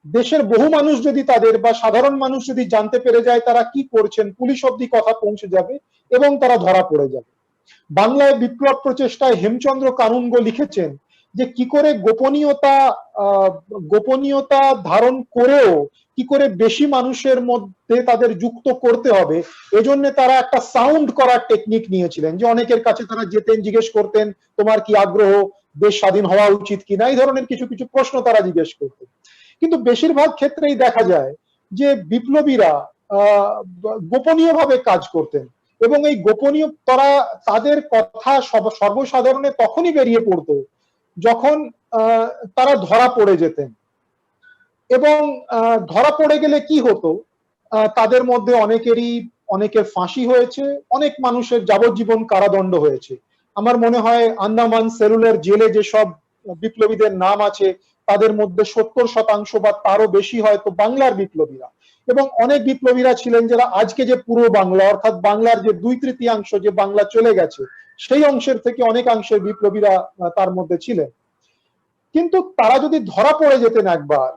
দেশের বহু মানুষ যদি তাদের বা সাধারণ মানুষ যদি জানতে পেরে যায় তারা কি করছেন, পুলিশ অব্দি কথা পৌঁছে যাবে এবং তারা ধরা পড়ে যাবে। বাংলায় বিপ্লব প্রচেষ্টায় হেমচন্দ্র কানুনগো লিখেছেন যে কি করে গোপনীয়তা ধারণ করেও কি করে বেশি মানুষের মধ্যে তাদের যুক্ত করতে হবে, এজন্য তারা একটা সাউন্ড করার টেকনিক নিয়েছিলেন, যে অনেকের কাছে তারা যেতেন, জিজ্ঞেস করতেন তোমার কি আগ্রহ, দেশ স্বাধীন হওয়া উচিত কিনা, এই ধরনের কিছু কিছু প্রশ্ন তারা জিজ্ঞেস করতেন। কিন্তু বেশিরভাগ ক্ষেত্রেই দেখা যায় যে বিপ্লবীরা গোপনীয় ভাবে কাজ করতেন, এবং এই গোপনীয় তাদের কথা সর্বসাধারণে তখনই বেরিয়ে পড়তো যখন তারা ধরা পড়ে যেতেন। এবং ধরা পড়ে গেলে কি হতো, তাদের মধ্যে অনেকের ফাঁসি হয়েছে, অনেক মানুষের যাবজ্জীবন কারাদণ্ড হয়েছে। আমার মনে হয় আন্দামান সেলুলার জেলে যেসব বিপ্লবীদের নাম আছে তাদের মধ্যে 70% বা তারও বেশি হয়তো বাংলার বিপ্লবীরা, এবং অনেক বিপ্লবীরা ছিলেন যারা আজকে যে পুরো বাংলা, অর্থাৎ বাংলার যে 2/3 যে বাংলা চলে গেছে সেই অংশের থেকে অনেকাংশের বিপ্লবীরা তার মধ্যে ছিলেন। কিন্তু তারা যদি ধরা পড়ে যেতেন একবার,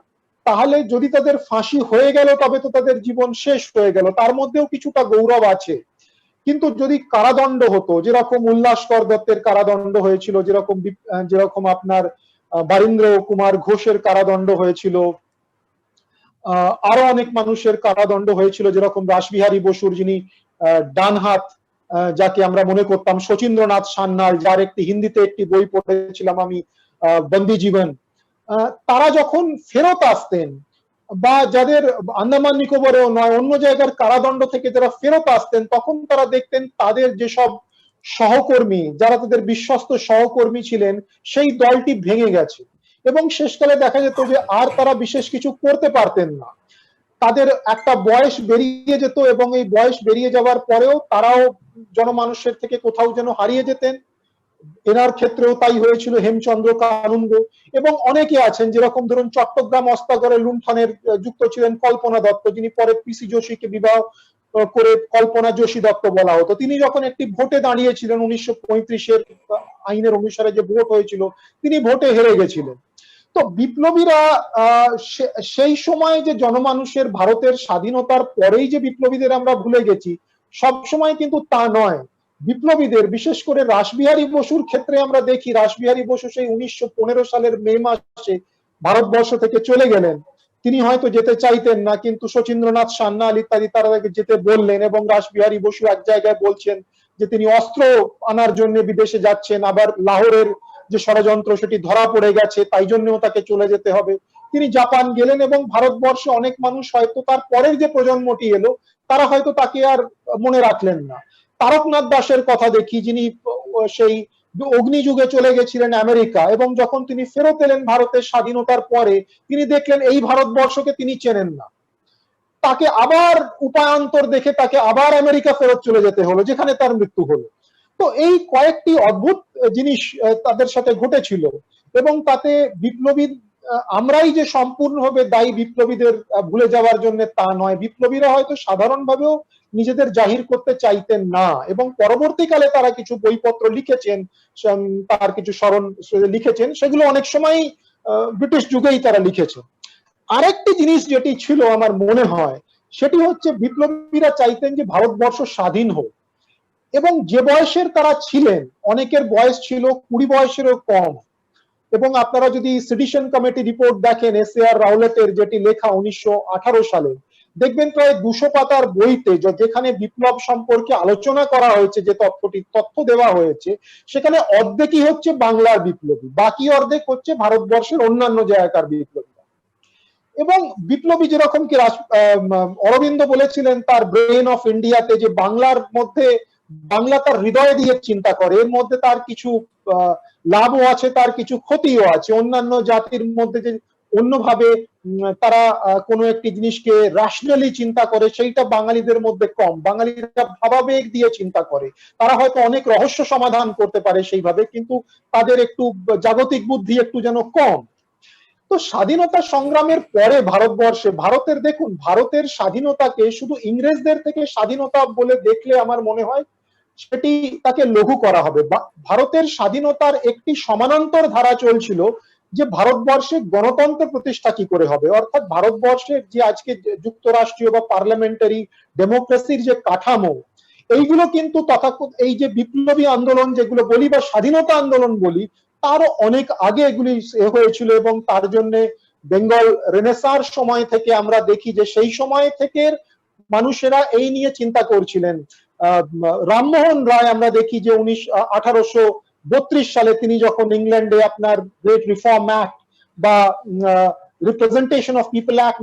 তাহলে যদি তাদের ফাঁসি হয়ে গেল তবে তো তাদের জীবন শেষ হয়ে গেল, তার মধ্যেও কিছুটা গৌরব আছে। কিন্তু যদি কারাদণ্ড হতো, যেরকম উল্লাসকর দত্তের কারাদণ্ড হয়েছিল, যেরকম আপনার বারীন্দ্র কুমার ঘোষের কারাদণ্ড হয়েছিল, আরো অনেক মানুষের কারাদণ্ড হয়েছিল, যেরকম রাসবিহারী বসুর, যিনি ডান হাত, যাকে আমরা মনে করতাম শচীন্দ্রনাথ সান্যাল, যার একটি হিন্দিতে একটি বই পড়েছিলাম আমি, বন্দি জীবন, তারা যখন ফেরত আসতেন, বা যাদের আন্দামান নিকোবরেও নয় অন্য জায়গার কারাদণ্ড থেকে যারা ফেরত আসতেন, তখন তারা দেখতেন তাদের যেসব সহকর্মী, যারা তাদের বিশ্বস্ত সহকর্মী ছিলেন, সেই দলটি ভেঙে গেছে, এবং শেষকালে দেখা যেত যে আর তারা বিশেষ কিছু করতে পারতেন না। তাদের একটা বয়স বেরিয়ে যেত, এবং এই বয়স বেরিয়ে যাওয়ার পরেও তারাও জনমানুষের থেকে কোথাও যেন হারিয়ে যেতেন। এনার ক্ষেত্রেও তাই হয়েছিল, হেমচন্দ্র কানুনগো, এবং অনেকে আছেন, যেরকম ধরুন চট্টগ্রাম অস্তাগরে লুণ্ঠনের যুক্ত ছিলেন কল্পনা দত্ত, যিনি পরে পিসি যোশীকে বিবাহ করে কল্পনা যোশী দত্ত বলা হতো। তিনি যখন একটি ভোটে দাঁড়িয়েছিলেন 1935-এর আইনের অনুসারে যে ভোট হয়েছিল, তিনি ভোটে হেরে গেছিলেন। তো বিপ্লবীরা সেই সময় যে জনমানুষের, ভারতের স্বাধীনতার পরেই যে বিপ্লবীদের আমরা ভুলে গেছি, সবসময় কিন্তু তা নয়। বিপ্লবীদের, বিশেষ করে রাসবিহারী বসুর ক্ষেত্রে আমরা দেখি, রাসবিহারী বসু সেই 1915 সালের মে মাসে ভারতবর্ষ থেকে চলে গেলেন। তিনি হয়তো যেতে চাইতেন না, কিন্তু শচীন্দ্রনাথ সান্যাল ইত্যাদি তারা তাকে যেতে বললেন, এবং রাসবিহারী বসু এক জায়গায় বলছেন যে তিনি অস্ত্র আনার জন্য বিদেশে যাচ্ছেন, আবার লাহোরের যে ষড়যন্ত্র সেটি ধরা পড়ে গেছে, তাই জন্যও তাকে চলে যেতে হবে। তিনি জাপান গেলেন, এবং ভারতবর্ষে অনেক মানুষ হয়তো তার পরের যে প্রজন্মটি এলো তারা হয়তো তাকে আর মনে রাখলেন না। তারকনাথ দাসের কথা দেখি, যিনি সেই অগ্নিযুগে চলে গেছিলেন আমেরিকা, এবং যখন তিনি ফেরত এলেন ভারতের স্বাধীনতার পরে, তিনি দেখলেন এই ভারতবর্ষকে তিনি চেনেন না। তাকে আবার উপায়ান্তর দেখে তাকে আবার আমেরিকা ফেরত চলে যেতে হলো, যেখানে তার মৃত্যু হলো। তো এই কয়েকটি অদ্ভুত জিনিস তাদের সাথে ঘটেছিল, এবং তাতে বিপ্লবী, আমরাই যে সম্পূর্ণভাবে দায়ী বিপ্লবীদের ভুলে যাওয়ার জন্য তা নয়। বিপ্লবীরা হয়তো সাধারণভাবেও নিজেদের জাহির করতে চাইতেন না, এবং পরবর্তীকালে তারা কিছু বইপত্র লিখেছেন, তার কিছু স্মরণ লিখেছেন, সেগুলো অনেক সময় ব্রিটিশ যুগেই তারা লিখেছেন। আরেকটি জিনিস যেটি ছিল আমার মনে হয়, সেটি হচ্ছে বিপ্লবীরা চাইতেন যে ভারতবর্ষ স্বাধীন হোক, এবং যে বয়সের তারা ছিলেন, অনেকের বয়স ছিল 20 বয়সেরও কম। এবং আপনারা যদি সেডিশন কমিটি রিপোর্ট দেখেন এস.আর. রাউলেটের, যেটি লেখা 1918 সালে, দেখবেন প্রায় 200 পাতার বইতে যেখানে বিপ্লব সম্পর্কে আলোচনা করা হয়েছে, যে তথ্য দেওয়া হয়েছে, সেখানে অর্ধেকই হচ্ছে বাংলার বিপ্লবী, বাকি অর্ধেক হচ্ছে ভারতবর্ষের অন্যান্য জায়গার বিপ্লবী। এবং বিপ্লবী যেরকম কি অরবিন্দ বলেছিলেন তার ব্রেন অফ ইন্ডিয়াতে, যে বাংলার মধ্যে, বাংলা তার হৃদয় দিয়ে চিন্তা করে, এর মধ্যে তার কিছু লাভও আছে, তার কিছু ক্ষতিও আছে। অন্যান্য জাতির মধ্যে যে অন্যভাবে তারা কোনো একটি জিনিসকে রেশনালি চিন্তা করে, সেইটা বাঙালিদের মধ্যে কম। বাঙালিরা ভাবাবেগ দিয়ে চিন্তা করে, তারা হয়তো অনেক রহস্য সমাধান করতে পারে সেইভাবে, কিন্তু তাদের একটু জাগতিক বুদ্ধি একটু যেন কম। তো স্বাধীনতা সংগ্রামের পরে ভারতবর্ষে, ভারতের দেখুন, ভারতের স্বাধীনতাকে শুধু ইংরেজদের থেকে স্বাধীনতা বলে দেখলে আমার মনে হয় সেটি তাকে লঘু করা হবে। ভারতের স্বাধীনতার একটি সমানান্তর ধারা চলছিল, যে ভারতবর্ষে গণতন্ত্র প্রতিষ্ঠা কি করে হবে, অর্থাৎ ভারতবর্ষের যে আজকে যুক্তরাষ্ট্রীয় বা পার্লামেন্টারি ডেমোক্রেসির যে কাঠামো, এইগুলো কিন্তু তথাকথিত এই যে বিপ্লবী আন্দোলন যেগুলো বলি বা স্বাধীনতা আন্দোলন বলি, তারও অনেক আগে এগুলি হয়েছিল। এবং তার জন্য বেঙ্গল রেনেসাঁর সময় থেকে আমরা দেখি যে সেই সময় থেকে মানুষেরা এই নিয়ে চিন্তা করছিলেন। রামমোহন রায় আমরা দেখি যে 1832 সালে তিনি যখন ইংল্যান্ডে আপনার গ্রেট রিফর্ম অ্যাক্ট বা representation of people act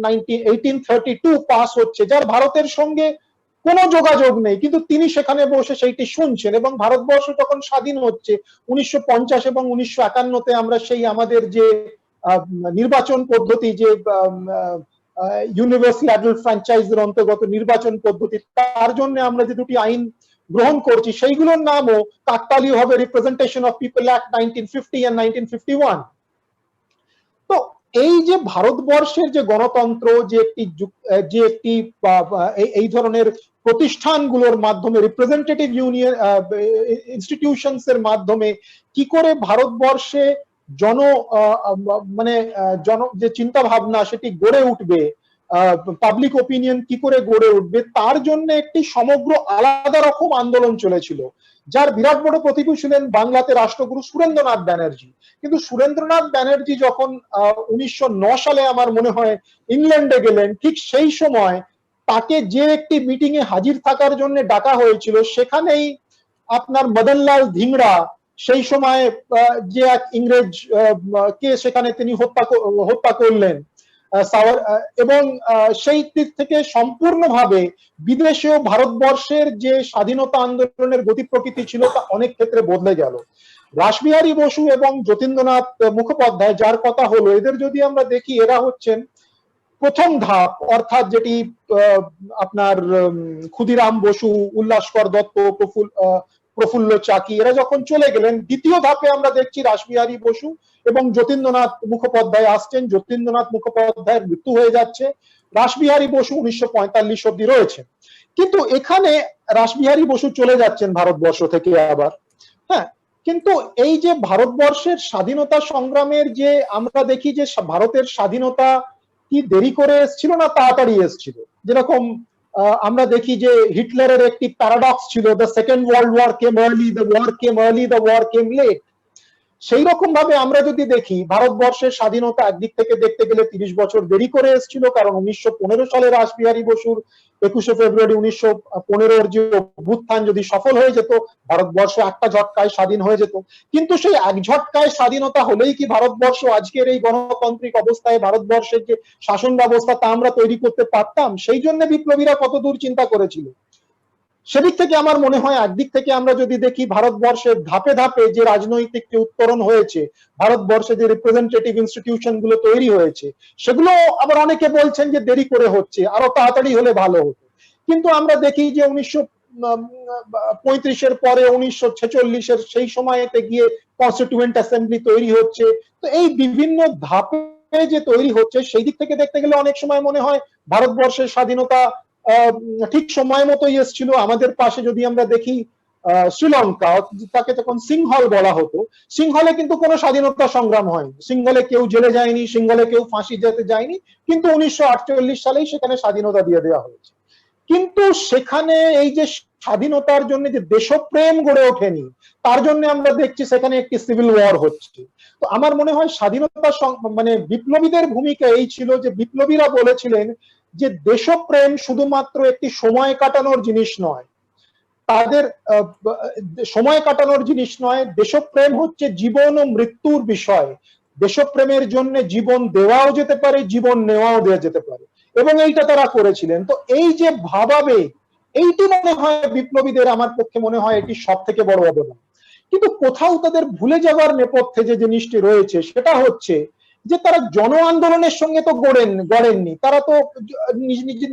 1832 pass হচ্ছে, যার ভারতের সঙ্গে কোনো যোগাযোগ নেই, কিন্তু তিনি সেখানে বসে সেইটি শুনছেন। এবং ভারতবর্ষ তখন স্বাধীন হচ্ছে 1950 এবং 1951-তে আমরা সেই আমাদের যে নির্বাচন পদ্ধতি, যে ইউনিভার্সাল অ্যাডাল্ট ফ্র্যাঞ্চাইজের অন্তর্গত নির্বাচন পদ্ধতি, তার জন্য আমরা যে দুটি আইন গ্রহণ করছি, সেইগুলোর নামও কাকতালীয় হবে representation of people act 1950 and 1951। তো এই যে ভারতবর্ষের যে গণতন্ত্র, যে একটি এই ধরনের প্রতিষ্ঠানগুলোর মাধ্যমে, রিপ্রেজেন্টেটিভ ইউনিয়ন ইনস্টিটিউশনস এর মাধ্যমে কি করে ভারতবর্ষে যে চিন্তা ভাবনা সেটি গড়ে উঠবে, পাবলিক ওপিনিয়ন কি করে গড়ে উঠবে, তার জন্য একটি সমগ্র আলাদা রকম আন্দোলন চলেছিল, যার বিরাট বড় প্রতিভূ ছিলেন বাংলাতে রাষ্ট্রগুরু সুরেন্দ্রনাথ ব্যানার্জি। কিন্তু সুরেন্দ্রনাথ ব্যানার্জি যখন 1909 সালে আমার মনে হয় ইংল্যান্ডে গেলেন, ঠিক সেই সময় তাকে যে একটি মিটিং এ হাজির থাকার জন্য ডাকা হয়েছিল, সেখানেই আপনার মদনলাল ধিংড়া সেই সময় যে এক ইংরেজ কে সেখানে তিনি হত্যা করলেন, এবং সেই দিক থেকে সম্পূর্ণভাবে বিদেশেও ভারতবর্ষের যে স্বাধীনতা আন্দোলনের গতি প্রকৃতি ছিল তা অনেক ক্ষেত্রে বদলে গেল। রাসবিহারী বসু এবং যতীন্দ্রনাথ মুখোপাধ্যায় যার কথা হলো, এদের যদি আমরা দেখি, এরা হচ্ছেন প্রথম ধাপ, অর্থাৎ যেটি আপনার ক্ষুদিরাম বসু, উল্লাসকর দত্ত, প্রফুল্ল চাকি, এরা যখন চলে গেলেন, দ্বিতীয় ধাপে আমরা দেখছি রাসবিহারী বসু এবং যতীন্দ্রনাথ মুখোপাধ্যায় আসছেন। যতীন্দ্রনাথ মুখোপাধ্যায়ের মৃত্যু হয়ে যাচ্ছে, রাসবিহারী বসু 1945 অব্দি রয়েছে। কিন্তু এখানে রাসবিহারী বসু চলে যাচ্ছেন ভারতবর্ষ থেকে আবার, হ্যাঁ। কিন্তু এই যে ভারতবর্ষের স্বাধীনতা সংগ্রামের যে আমরা দেখি যে ভারতের স্বাধীনতা কি দেরি করে এসেছিল না তাড়াতাড়ি এসেছিল, যেরকম আমরা দেখি যে হিটলারের একটি প্যারাডক্স ছিল, the second world war came early, the war came early, the war came late. সেই রকম ভাবে আমরা যদি দেখি ভারতবর্ষের স্বাধীনতা একদিক থেকে দেখতে গেলে 30 বছর দেরি করে এসেছিল, কারণ 1915 সালে রাসবিহারী বসুর 21শে ফেব্রুয়ারি 1915 যে অভ্যুত্থান যদি সফল হয়ে যেত, ভারতবর্ষ একটা ঝটকায় স্বাধীন হয়ে যেত। কিন্তু সেই এক ঝটকায় স্বাধীনতা হলেই কি ভারতবর্ষ আজকের এই গণতান্ত্রিক অবস্থায় ভারতবর্ষের যে শাসন ব্যবস্থা তা আমরা তৈরি করতে পারতাম? সেই জন্য বিপ্লবীরা কত দূর চিন্তা করেছিল। সেদিক থেকে আমার মনে হয় একদিক থেকে আমরা যদি দেখি ভারতবর্ষের ধাপে ধাপে যে রাজনৈতিক যে উত্তরণ হয়েছে, ভারতবর্ষে যে রিপ্রেজেন্টেটিভ ইনস্টিটিউশন গুলো তৈরি হয়েছে, সেগুলো আবার অনেকে বলছেন যে দেরি করে হচ্ছে, আরো তাড়াতাড়ি হলে ভালো হতো। কিন্তু আমরা দেখি যে 1935-এর পরে 1946-এর সেই সময়তে গিয়ে কনস্টিটিউয়েন্ট অ্যাসেম্বলি তৈরি হচ্ছে। তো এই বিভিন্ন ধাপে যে তৈরি হচ্ছে সেই দিক থেকে দেখতে গেলে অনেক সময় মনে হয় ভারতবর্ষের স্বাধীনতা ঠিক সময় মতোই এসেছিল। আমাদের পাশে যদি আমরা দেখি শ্রীলঙ্কা, তাকে তখন সিংহল বলা হতো, সিংহলে কিন্তু কোনো স্বাধীনতা সংগ্রাম হয়নি, সিংহলে কেউ জেলে যায়নি, সিংহলে কেউ ফাঁসি যেতে যায়নি, কিন্তু 1948 সালেই সেখানে স্বাধীনতা দিয়ে দেওয়া হয়েছে। কিন্তু সেখানে এই যে স্বাধীনতার জন্য যে দেশপ্রেম গড়ে ওঠেনি, তার জন্য আমরা দেখছি সেখানে একটি সিভিল ওয়ার হচ্ছে। তো আমার মনে হয় স্বাধীনতা মানে বিপ্লবীদের ভূমিকা এই ছিল যে বিপ্লবীরা বলেছিলেন যে দেশপ্রেম শুধুমাত্র একটি সময় কাটানোর জিনিস নয়, তাদের সময় কাটানোর জিনিস নয়, দেশপ্রেম হচ্ছে জীবন ও মৃত্যুর বিষয়। দেশপ্রেমের জন্য জীবন দেওয়াও যেতে পারে, জীবন নেওয়াও দেওয়া যেতে পারে, এবং এইটা তারা করেছিলেন। তো এই যে ভাবাবেগ, এইটি মনে হয় বিপ্লবীদের, আমার পক্ষে মনে হয় এটি সব থেকে বড় অবদান। কিন্তু কোথাও তাদের ভুলে যাওয়ার নেপথ্যে যে জিনিসটি রয়েছে সেটা হচ্ছে যে তারা জন আন্দোলনের সঙ্গে তো গড়েননি, তারা তো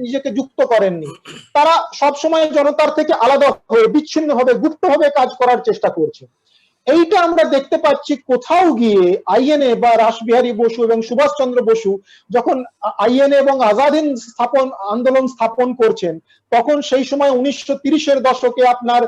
নিজেকে যুক্ত করেননি, তারা সবসময় জনতার থেকে আলাদা হয়ে বিচ্ছিন্নভাবে গুপ্তভাবে কাজ করার চেষ্টা করছে। এইটা আমরা দেখতে পাচ্ছি কোথাও গিয়ে আইএনএ বা রাসবিহারী বসু এবং সুভাষচন্দ্র বসু যখন আইএনএ এবং আজাদ হিন্দ আন্দোলন স্থাপন করছেন, তখন সেই সময় 1930-এর দশকে আপনার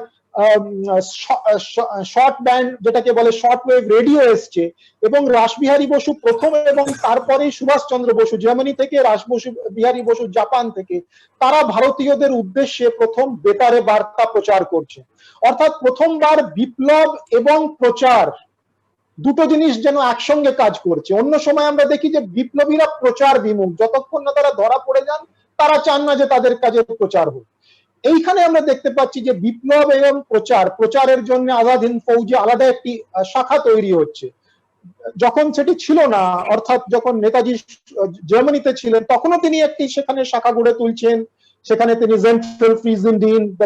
শর্ট ব্যান্ড, যেটাকে বলে শর্ট ওয়েভ রেডিও এসছে, এবং রাসবিহারী বসু প্রথম এবং তারপরেই সুভাষচন্দ্র বসু জার্মানি থেকে, রাসবিহারী বসু জাপান থেকে, তারা ভারতীয়দের উদ্দেশ্যে প্রথম বেতারে বার্তা প্রচার করছে। অর্থাৎ প্রথমবার বিপ্লব এবং প্রচার দুটো জিনিস যেন একসঙ্গে কাজ করছে। অন্য সময় আমরা দেখি যে বিপ্লবীরা প্রচার বিমুখ, যতক্ষণ না তারা ধরা পড়ে যান তারা চান না যে তাদের কাজে প্রচার হোক। এইখানে আমরা দেখতে পাচ্ছি যে বিপ্লব এবং প্রচারের জন্য আজাদ হিন্দ ফৌজে আলাদা একটি শাখা তৈরি হচ্ছে। যখন সেটি ছিল না, অর্থাৎ যখন নেতাজি জার্মানিতে ছিলেন, তখনও তিনি একটি সেখানে শাখা গড়ে তুলছেন, সেখানে তিনি সেন্ট্রাল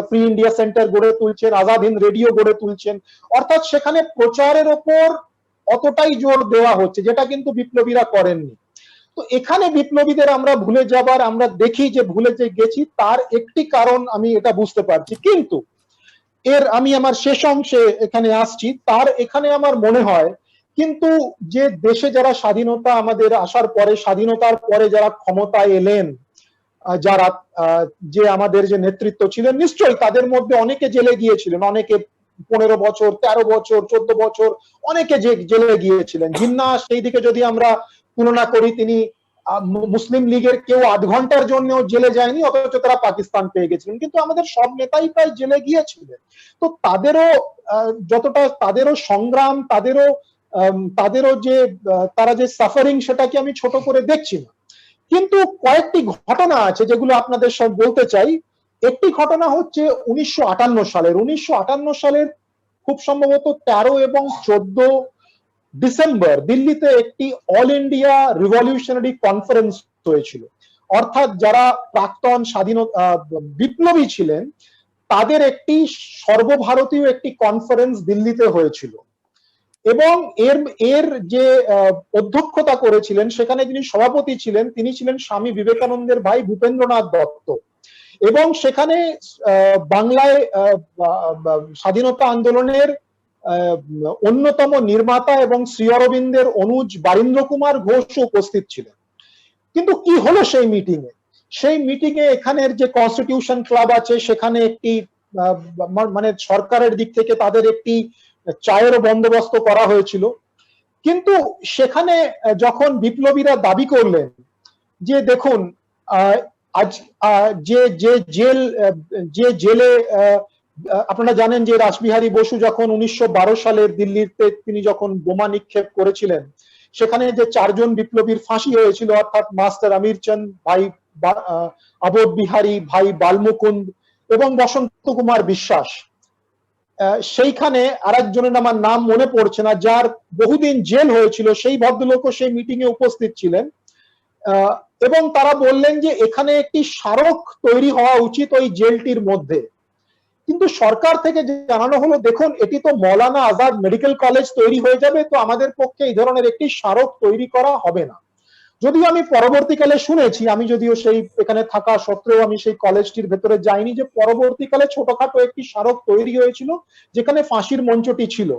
ফ্রি ইন্ডিয়া সেন্টার গড়ে তুলছেন, আজাদ হিন্দ রেডিও গড়ে তুলছেন। অর্থাৎ সেখানে প্রচারের ওপর অতটাই জোর দেওয়া হচ্ছে, যেটা কিন্তু বিপ্লবীরা করেননি। তো এখানে বিপ্লবীদের আমরা ভুলে যাবার, আমরা দেখি যে ভুলে যে গেছি, তার একটি কারণ আমি এটা বুঝতে পারছি। কিন্তু আমি আমার শেষ অংশে এখানে আসছি, তার এখানে আমার মনে হয় কিন্তু যে দেশে যারা স্বাধীনতা আমাদের আসার পরে, স্বাধীনতার পরে যারা ক্ষমতায় এলেন, যারা যে আমাদের যে নেতৃত্ব ছিলেন, নিশ্চয়ই তাদের মধ্যে অনেকে জেলে গিয়েছিলেন, অনেকে 15 বছর, 13 বছর, 14 বছর, অনেকে জেলে গিয়েছিলেন। জিন্নাহ সেই দিকে যদি আমরা তুলনা করি, তিনি মুসলিম লীগের কেউ 8 ঘন্টার জন্য জেলে যায়নি, অথচ তারা পাকিস্তান পেয়ে গেছিলেন। কিন্তু আমাদের সব নেতাই প্রায় জেলে গিয়েছিলেন। তো তাদেরও যতটা তাদেরও সংগ্রাম, তাদেরও যে তারা যে সাফারিং, সেটাকে আমি ছোট করে দেখছি না। কিন্তু কয়েকটি ঘটনা আছে যেগুলো আপনাদের সব বলতে চাই। একটি ঘটনা হচ্ছে 1958 সালের খুব সম্ভবত 13 এবং 14 ডিসেম্বর দিল্লিতে একটি অল ইন্ডিয়া রিভলিউশনারি কনফারেন্স হয়েছিল। অর্থাৎ যারা প্রাক্তন স্বাধীনতা বিপ্লবী ছিলেন তাদের একটি সর্বভারতীয় একটি কনফারেন্স দিল্লিতে হয়েছিল, এবং এর যে অধ্যক্ষতা করেছিলেন, সেখানে যিনি সভাপতি ছিলেন তিনি ছিলেন স্বামী বিবেকানন্দের ভাই ভূপেন্দ্রনাথ দত্ত। এবং সেখানে বাংলায় স্বাধীনতা আন্দোলনের অন্যতম নির্মাতা এবং শ্রী অরবিন্দের অনুজ বারীন্দ্র কুমার ঘোষ উপস্থিত ছিলেন। কিন্তু কি হলো সেই মিটিংয়ে? এখানের যে কনস্টিটিউশন ক্লাব আছে সেখানে একটি মানে সরকারের দিক থেকে তাদের একটি চায়ের বন্দোবস্ত করা হয়েছিল। কিন্তু সেখানে যখন বিপ্লবীরা দাবি করলেন যে দেখুন আজ যে জেলে আপনারা জানেন যে রাসবিহারী বসু যখন 1912 সালের দিল্লিতে তিনি যখন বোমা নিক্ষেপ করেছিলেন, সেখানে যে 4 জন বিপ্লবীর ফাঁসি হয়েছিল, অর্থাৎ মাস্টার আমির চাঁদ, ভাই অবোধ বিহারী, ভাই বালমুকুন্দ এবং বসন্ত কুমার বিশ্বাস, সেইখানে আরেকজনের আমার নাম মনে পড়ছে না, যার বহুদিন জেল হয়েছিল, সেই ভদ্রলোকও সেই মিটিং এ উপস্থিত ছিলেন। এবং তারা বললেন যে এখানে একটি স্মারক তৈরি হওয়া উচিত ওই জেলটির মধ্যে। কিন্তু সরকার থেকে জানানো হলো, দেখুন এটি তো মৌলানা আজাদ মেডিকেল কলেজ তৈরি হয়ে যাবে, তো আমাদের পক্ষে এই ধরনের একটি স্মারক তৈরি করা হবে না। যদিও আমি পরবর্তীকালে শুনেছি, আমি যদিও সেই এখানে থাকা সত্ত্বেও আমি সেই কলেজটির ভেতরে যাইনি, যে পরবর্তীকালে ছোটখাটো একটি স্মারক তৈরি হয়েছিল যেখানে ফাঁসির মঞ্চটি ছিল।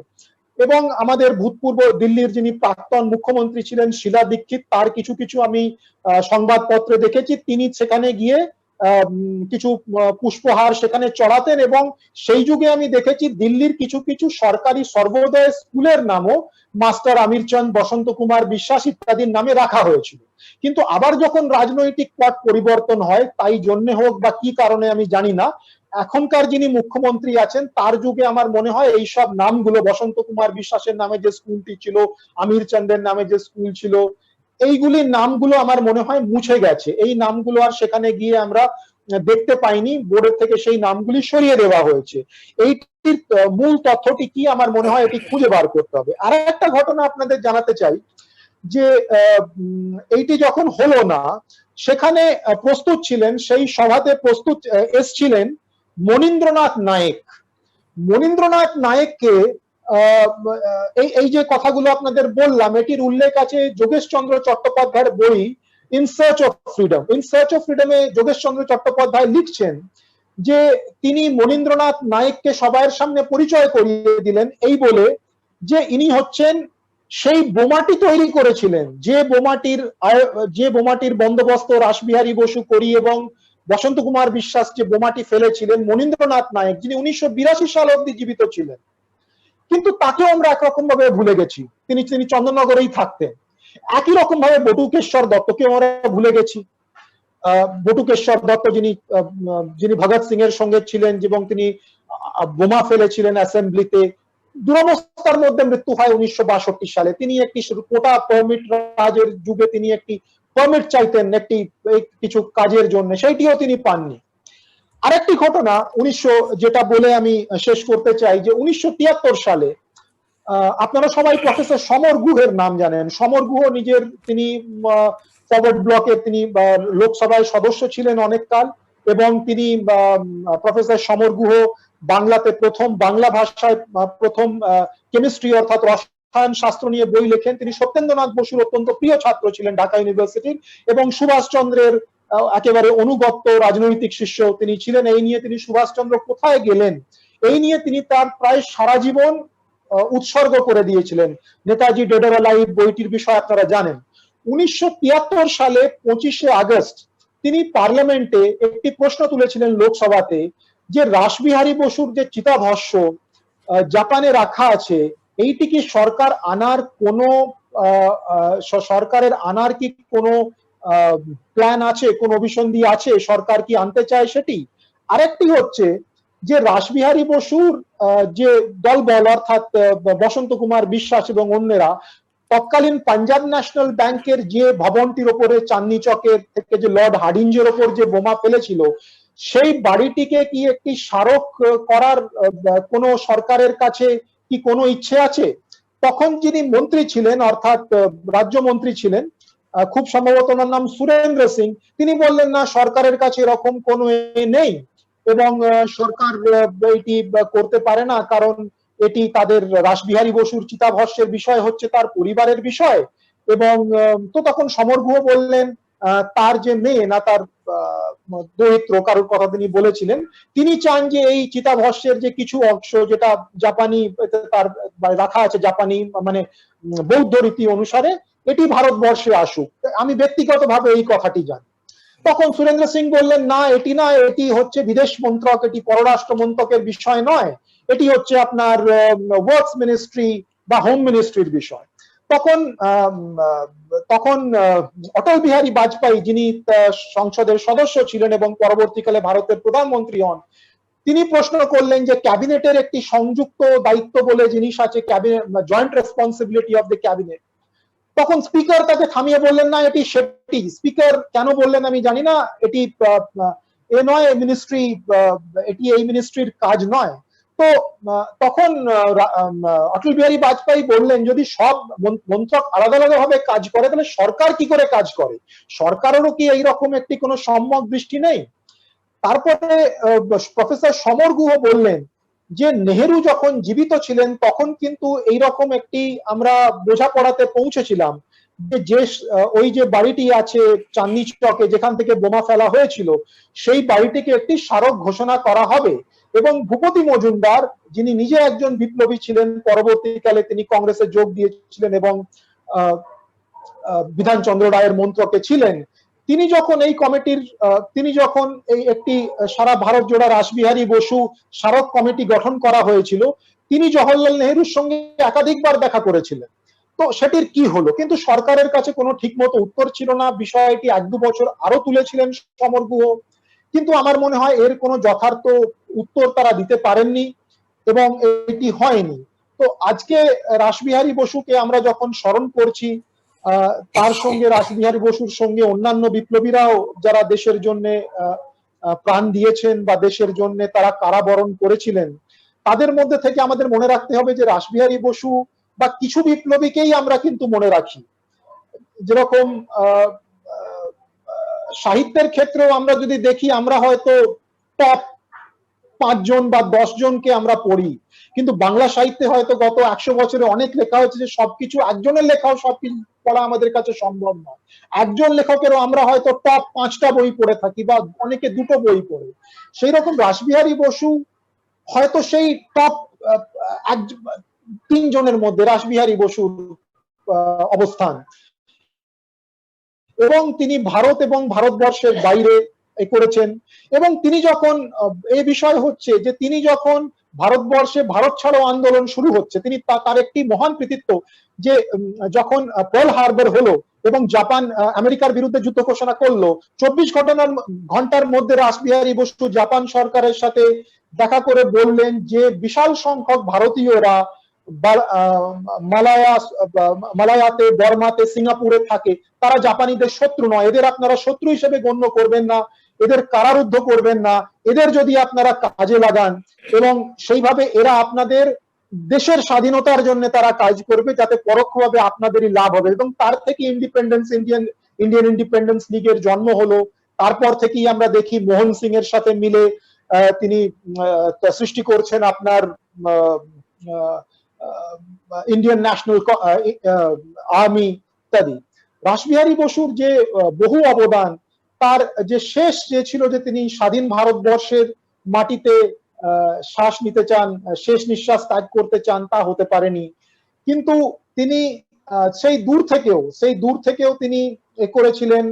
এবং আমাদের ভূতপূর্ব দিল্লির যিনি প্রাক্তন মুখ্যমন্ত্রী ছিলেন শীলা দীক্ষিত, তার কিছু কিছু আমি সংবাদপত্রে দেখেছি, তিনি সেখানে গিয়ে কিছু পুষ্পহার সেখানে চড়াতেন। এবং সেই যুগে আমি দেখেছি দিল্লির কিছু কিছু সরকারি সর্বোদয় স্কুলের নামও মাস্টার আমির চাঁদ, বসন্ত কুমার বিশ্বাস ইত্যাদির নামে রাখা হয়েছিল। কিন্তু আবার যখন রাজনৈতিক পট পরিবর্তন হয়, তাই জন্য হোক বা কি কারণে আমি জানি না, এখনকার যিনি মুখ্যমন্ত্রী আছেন তার যুগে আমার মনে হয় এই সব নামগুলো, বসন্ত কুমার বিশ্বাসের নামে যে স্কুলটি ছিল, আমির চাঁদের নামে যে স্কুল ছিল, এইগুলির নামগুলো আমার মনে হয় মুছে গেছে। এই নামগুলো আর সেখানে গিয়ে আমরা দেখতে পাইনি, বোর্ডের থেকে সেই নামগুলি সরিয়ে দেওয়া হয়েছে। এইটির মূল তথ্যটি কি আমার মনে হয় এটি খুঁজে বার করতে হবে। আর একটা ঘটনা আপনাদের জানাতে চাই, যে এইটি যখন হলো না, সেখানে প্রস্তুত ছিলেন, সেই সভাতে প্রস্তুত এসছিলেন মনীন্দ্রনাথ নায়েক। মনীন্দ্রনাথ নায়েককে এই যে কথাগুলো আপনাদের বললাম, এটির উল্লেখ আছে যোগেশচন্দ্র চট্টোপাধ্যায়ের বই in search of freedom. In search of ফ্রিডমে যোগেশচন্দ্র চট্টোপাধ্যায় লিখছেন যে তিনি মনীন্দ্রনাথ নায়েককে সবার সামনে পরিচয় করিয়ে দিলেন এই বলে যে ইনি হচ্ছেন সেই বোমাটি তৈরি করেছিলেন, যে বোমাটির বন্দোবস্ত রাসবিহারী বসু করি এবং বসন্ত কুমার বিশ্বাস যে বোমাটি ফেলেছিলেন, মনীন্দ্রনাথ নায়েক, যিনি 1982 সাল অব্দি জীবিত ছিলেন। কিন্তু তাকেও আমরা একরকম ভাবে ভুলে গেছি, তিনি চন্দননগরেই থাকতেন। একই রকম ভাবে বটুকেশ্বর দত্তকে আমরা ভুলে গেছি। বটুকেশ্বর দত্ত যিনি ভগৎ সিং এর সঙ্গে ছিলেন এবং তিনি বোমা ফেলেছিলেন অ্যাসেম্বলিতে, দুরবস্থার মধ্যে মৃত্যু হয় 1962 সালে। তিনি একটি কোটা পারমিট রাজের যুগে তিনি একটি পারমিট চাইতেন একটি কিছু কাজের জন্য, সেইটিও তিনি পাননি। আরেকটি ঘটনা যেটা বলে আমি শেষ করতে চাই, যে 1973 সালে আপনারা সবাই প্রফেসর সমর গুহের নাম জানেন। সমর গুহ তিনি ফরওয়ার্ড ব্লকের তিনি লোকসভায় সদস্য ছিলেন অনেক কাল, এবং তিনি প্রফেসর সমর গুহ বাংলাতে বাংলা ভাষায় প্রথম কেমিস্ট্রি অর্থাৎ রসায়ন শাস্ত্র নিয়ে বই লেখেন। তিনি সত্যেন্দ্রনাথ বসুর অত্যন্ত প্রিয় ছাত্র ছিলেন ঢাকা ইউনিভার্সিটির, এবং সুভাষচন্দ্রের একেবারে অনুগত রাজনৈতিক শিষ্য তিনি ছিলেন। এই নিয়ে তিনি সুভাষচন্দ্র কোথায় গেলেন এই নিয়ে তিনি তার প্রায় সারা জীবন উৎসর্গ করে দিয়েছিলেন। নেতাজি ডেড অর অ্যালাইভ বইটির বিষয় আপনারা জানেন। 1973 সালে 25শে আগস্ট তিনি পার্লামেন্টে একটি প্রশ্ন তুলেছিলেন লোকসভাতে, যে রাসবিহারী বসুর যে চিতাভস্ম জাপানে রাখা আছে, এইটি কি সরকারের আনার কি কোনো প্ল্যান আছে, কোন অভিসন্ধি আছে, সরকার কি আনতে চায় সেটি? আরেকটি হচ্ছে যে রাসবিহারী বসুর যে দলবল অর্থাৎ বসন্ত কুমার বিশ্বাস এবং অন্যরা তৎকালীন পাঞ্জাব ন্যাশনাল ব্যাংকের যে ভবনটির ওপরে চাঁদনি চকের থেকে যে লর্ড হার্ডিঞ্জের ওপর যে বোমা ফেলেছিল, সেই বাড়িটিকে কি একটি স্মারক করার কোন সরকারের কাছে কি কোনো ইচ্ছে আছে? তখন যিনি মন্ত্রী ছিলেন অর্থাৎ রাজ্যমন্ত্রী ছিলেন, খুব সম্ভবত ওনার নাম সুরেন্দ্র সিং, তিনি বললেন না, সরকারের কাছে এরকম কোনো নেই এবং সরকার এটি করতে পারে না, কারণ এটি তাদের রাসবিহারী বসুর চিতাভস্মের বিষয় হচ্ছে তার পরিবারের বিষয়। এবং তো তখন সমর গুহ বললেন তার যে মেয়ে না তার দরিদ্র কারোর কথা তিনি বলেছিলেন, তিনি চান যে এই চিতাভস্মের যে কিছু অংশ যেটা জাপানি তার রাখা আছে জাপানি মানে বৌদ্ধ রীতি অনুসারে, এটি ভারতবর্ষে আসুক। আমি ব্যক্তিগতভাবে এই কথাটি জানি। তখন সুরেন্দ্র সিং বললেন না, এটি না, এটি হচ্ছে বিদেশ মন্ত্রক, এটি পররাষ্ট্র মন্ত্রকের বিষয় নয়, এটি হচ্ছে আপনার ওয়ার্কস মিনিস্ট্রি বা হোম মিনিস্ট্রির বিষয়। তখন তখন অটল বিহারী বাজপেয়ী, যিনি সংসদের সদস্য ছিলেন এবং পরবর্তীকালে ভারতের প্রধানমন্ত্রী হন, তিনি প্রশ্ন করলেন যে ক্যাবিনেটের একটি সংযুক্ত দায়িত্ব বলে জিনিস আছে, cabinet joint responsibility of the cabinet. তখন স্পিকার তাকে থামিয়ে বললেন, না এটি সেটি। স্পিকার কেন বললেন আমি জানি না, এটি এ নয় মিনিস্ট্রি, এটি এই মিনিস্ট্রির কাজ নয়। তো তখন অটল বিহারী বাজপেয়ী বললেন, যদি সব মন্ত্রক আলাদা আলাদা ভাবে কাজ করে তাহলে সরকার কি করে কাজ করে, সরকারেরও কি এইরকম একটি কোনো সম্যক দৃষ্টি নেই? তারপরে প্রফেসর সমর গুহ বললেন যে নেহেরু যখন জীবিত ছিলেন তখন কিন্তু এইরকম একটি আমরা বোঝাপড়াতে পৌঁছেছিলাম যে ওই যে বাড়িটি আছে চাঁদনি চকে যেখান থেকে বোমা ফেলা হয়েছিল, সেই বাড়িটিকে একটি স্মারক ঘোষণা করা হবে। এবং ভূপতি মজুমদার, যিনি নিজে একজন বিপ্লবী ছিলেন, পরবর্তীকালে তিনি কংগ্রেসে যোগ দিয়েছিলেন এবং বিধানচন্দ্র রায়ের মন্ত্রকে ছিলেন, তিনি যখন এই কমিটির তিনি যখন এই একটি সারা ভারত জোড়া রাসবিহারী বসু স্মারক কমিটি গঠন করা হয়েছিল, তিনি জওহরলাল নেহরুর সঙ্গে একাধিকবার দেখা করেছিলেন। তো সেটির কি হলো? কিন্তু সরকারের কাছে কোনো ঠিকমতো উত্তর ছিল না। বিষয়টি 1-2 বছর আরো তুলেছিলেন সমর গুহ, কিন্তু আমার মনে হয় এর কোনো যথার্থ উত্তর তারা দিতে পারেননি এবং এটি হয়নি। তো আজকে রাসবিহারী বসুকে আমরা যখন স্মরণ করছি, তার সঙ্গে রাসবিহারী বসুর সঙ্গে অন্যান্য বিপ্লবীরাও যারা দেশের জন্য প্রাণ দিয়েছেন বা দেশের জন্য তারা কারাবরণ করেছিলেন, তাদের মধ্যে থেকে আমাদের মনে রাখতে হবে যে রাসবিহারী বসু বা কিছু বিপ্লবীকেই আমরা কিন্তু মনে রাখি। যেরকম সাহিত্যের ক্ষেত্রেও আমরা যদি দেখি, আমরা হয়তো টপ 5 জন বা 10 জনকে আমরা পড়ি, কিন্তু বাংলা সাহিত্যে হয়তো গত 100 বছরে অনেক লেখা হচ্ছে যে সবকিছু একজনের লেখাও সবকিছু পড়া আমাদের কাছে সম্ভব নয়। একজন লেখকেরও আমরা হয়তো টপ 5টা বই পড়ে থাকি বা অনেকে 2টো বই পড়ে। সেই রকম রাসবিহারী বসু হয়তো সেই টপ 3 জনের মধ্যে রাসবিহারী বসুর অবস্থান, এবং তিনি ভারত এবং ভারতবর্ষের বাইরে করেছেন। এবং তিনি যখন এই বিষয় হচ্ছে যে তিনি যখন ভারতবর্ষে ভারত ছাড়ো আন্দোলন শুরু হচ্ছে, তিনি তার একটি মহান কৃতিত্ব যে যখন পার্ল হারবার হলো এবং জাপান আমেরিকার বিরুদ্ধে যুদ্ধ ঘোষণা করলো, 24 ঘন্টার মধ্যে রাসবিহারী বসু জাপান সরকারের সাথে দেখা করে বললেন যে বিশাল সংখ্যক ভারতীয়রা মালায়াতে, বর্মাতে, সিঙ্গাপুরে থাকে, তারা জাপানিদের শত্রু নয়, এদের আপনারা শত্রু হিসেবে গণ্য করবেন না, এদের কারারুদ্ধ করবেন না, এদের যদি আপনারা কাজে লাগান এবং সেইভাবে এরা আপনাদের দেশের স্বাধীনতার জন্য তারা কাজ করবে, যাতে পরোক্ষভাবে আপনাদেরই লাভ হবে। এবং তার থেকে ইন্ডিয়ান ইন্ডিপেন্ডেন্স লীগের জন্ম হলো। তারপর থেকেই আমরা দেখি মোহন সিং এর সাথে মিলে তিনি সৃষ্টি করছেন আপনার ইন্ডিয়ান ন্যাশনাল আর্মি ইত্যাদি। রাসবিহারী বসুর যে বহু অবদান, তার যে শেষ যে ছিল যে তিনি স্বাধীন ভারতবর্ষের মাটিতে শ্বাস নিতে চান, শেষ নিঃশ্বাস ত্যাগ করতে চান, তা হতে পারেনি। কিন্তু তিনি সেই দূর থেকেও তিনি করেছিলেন,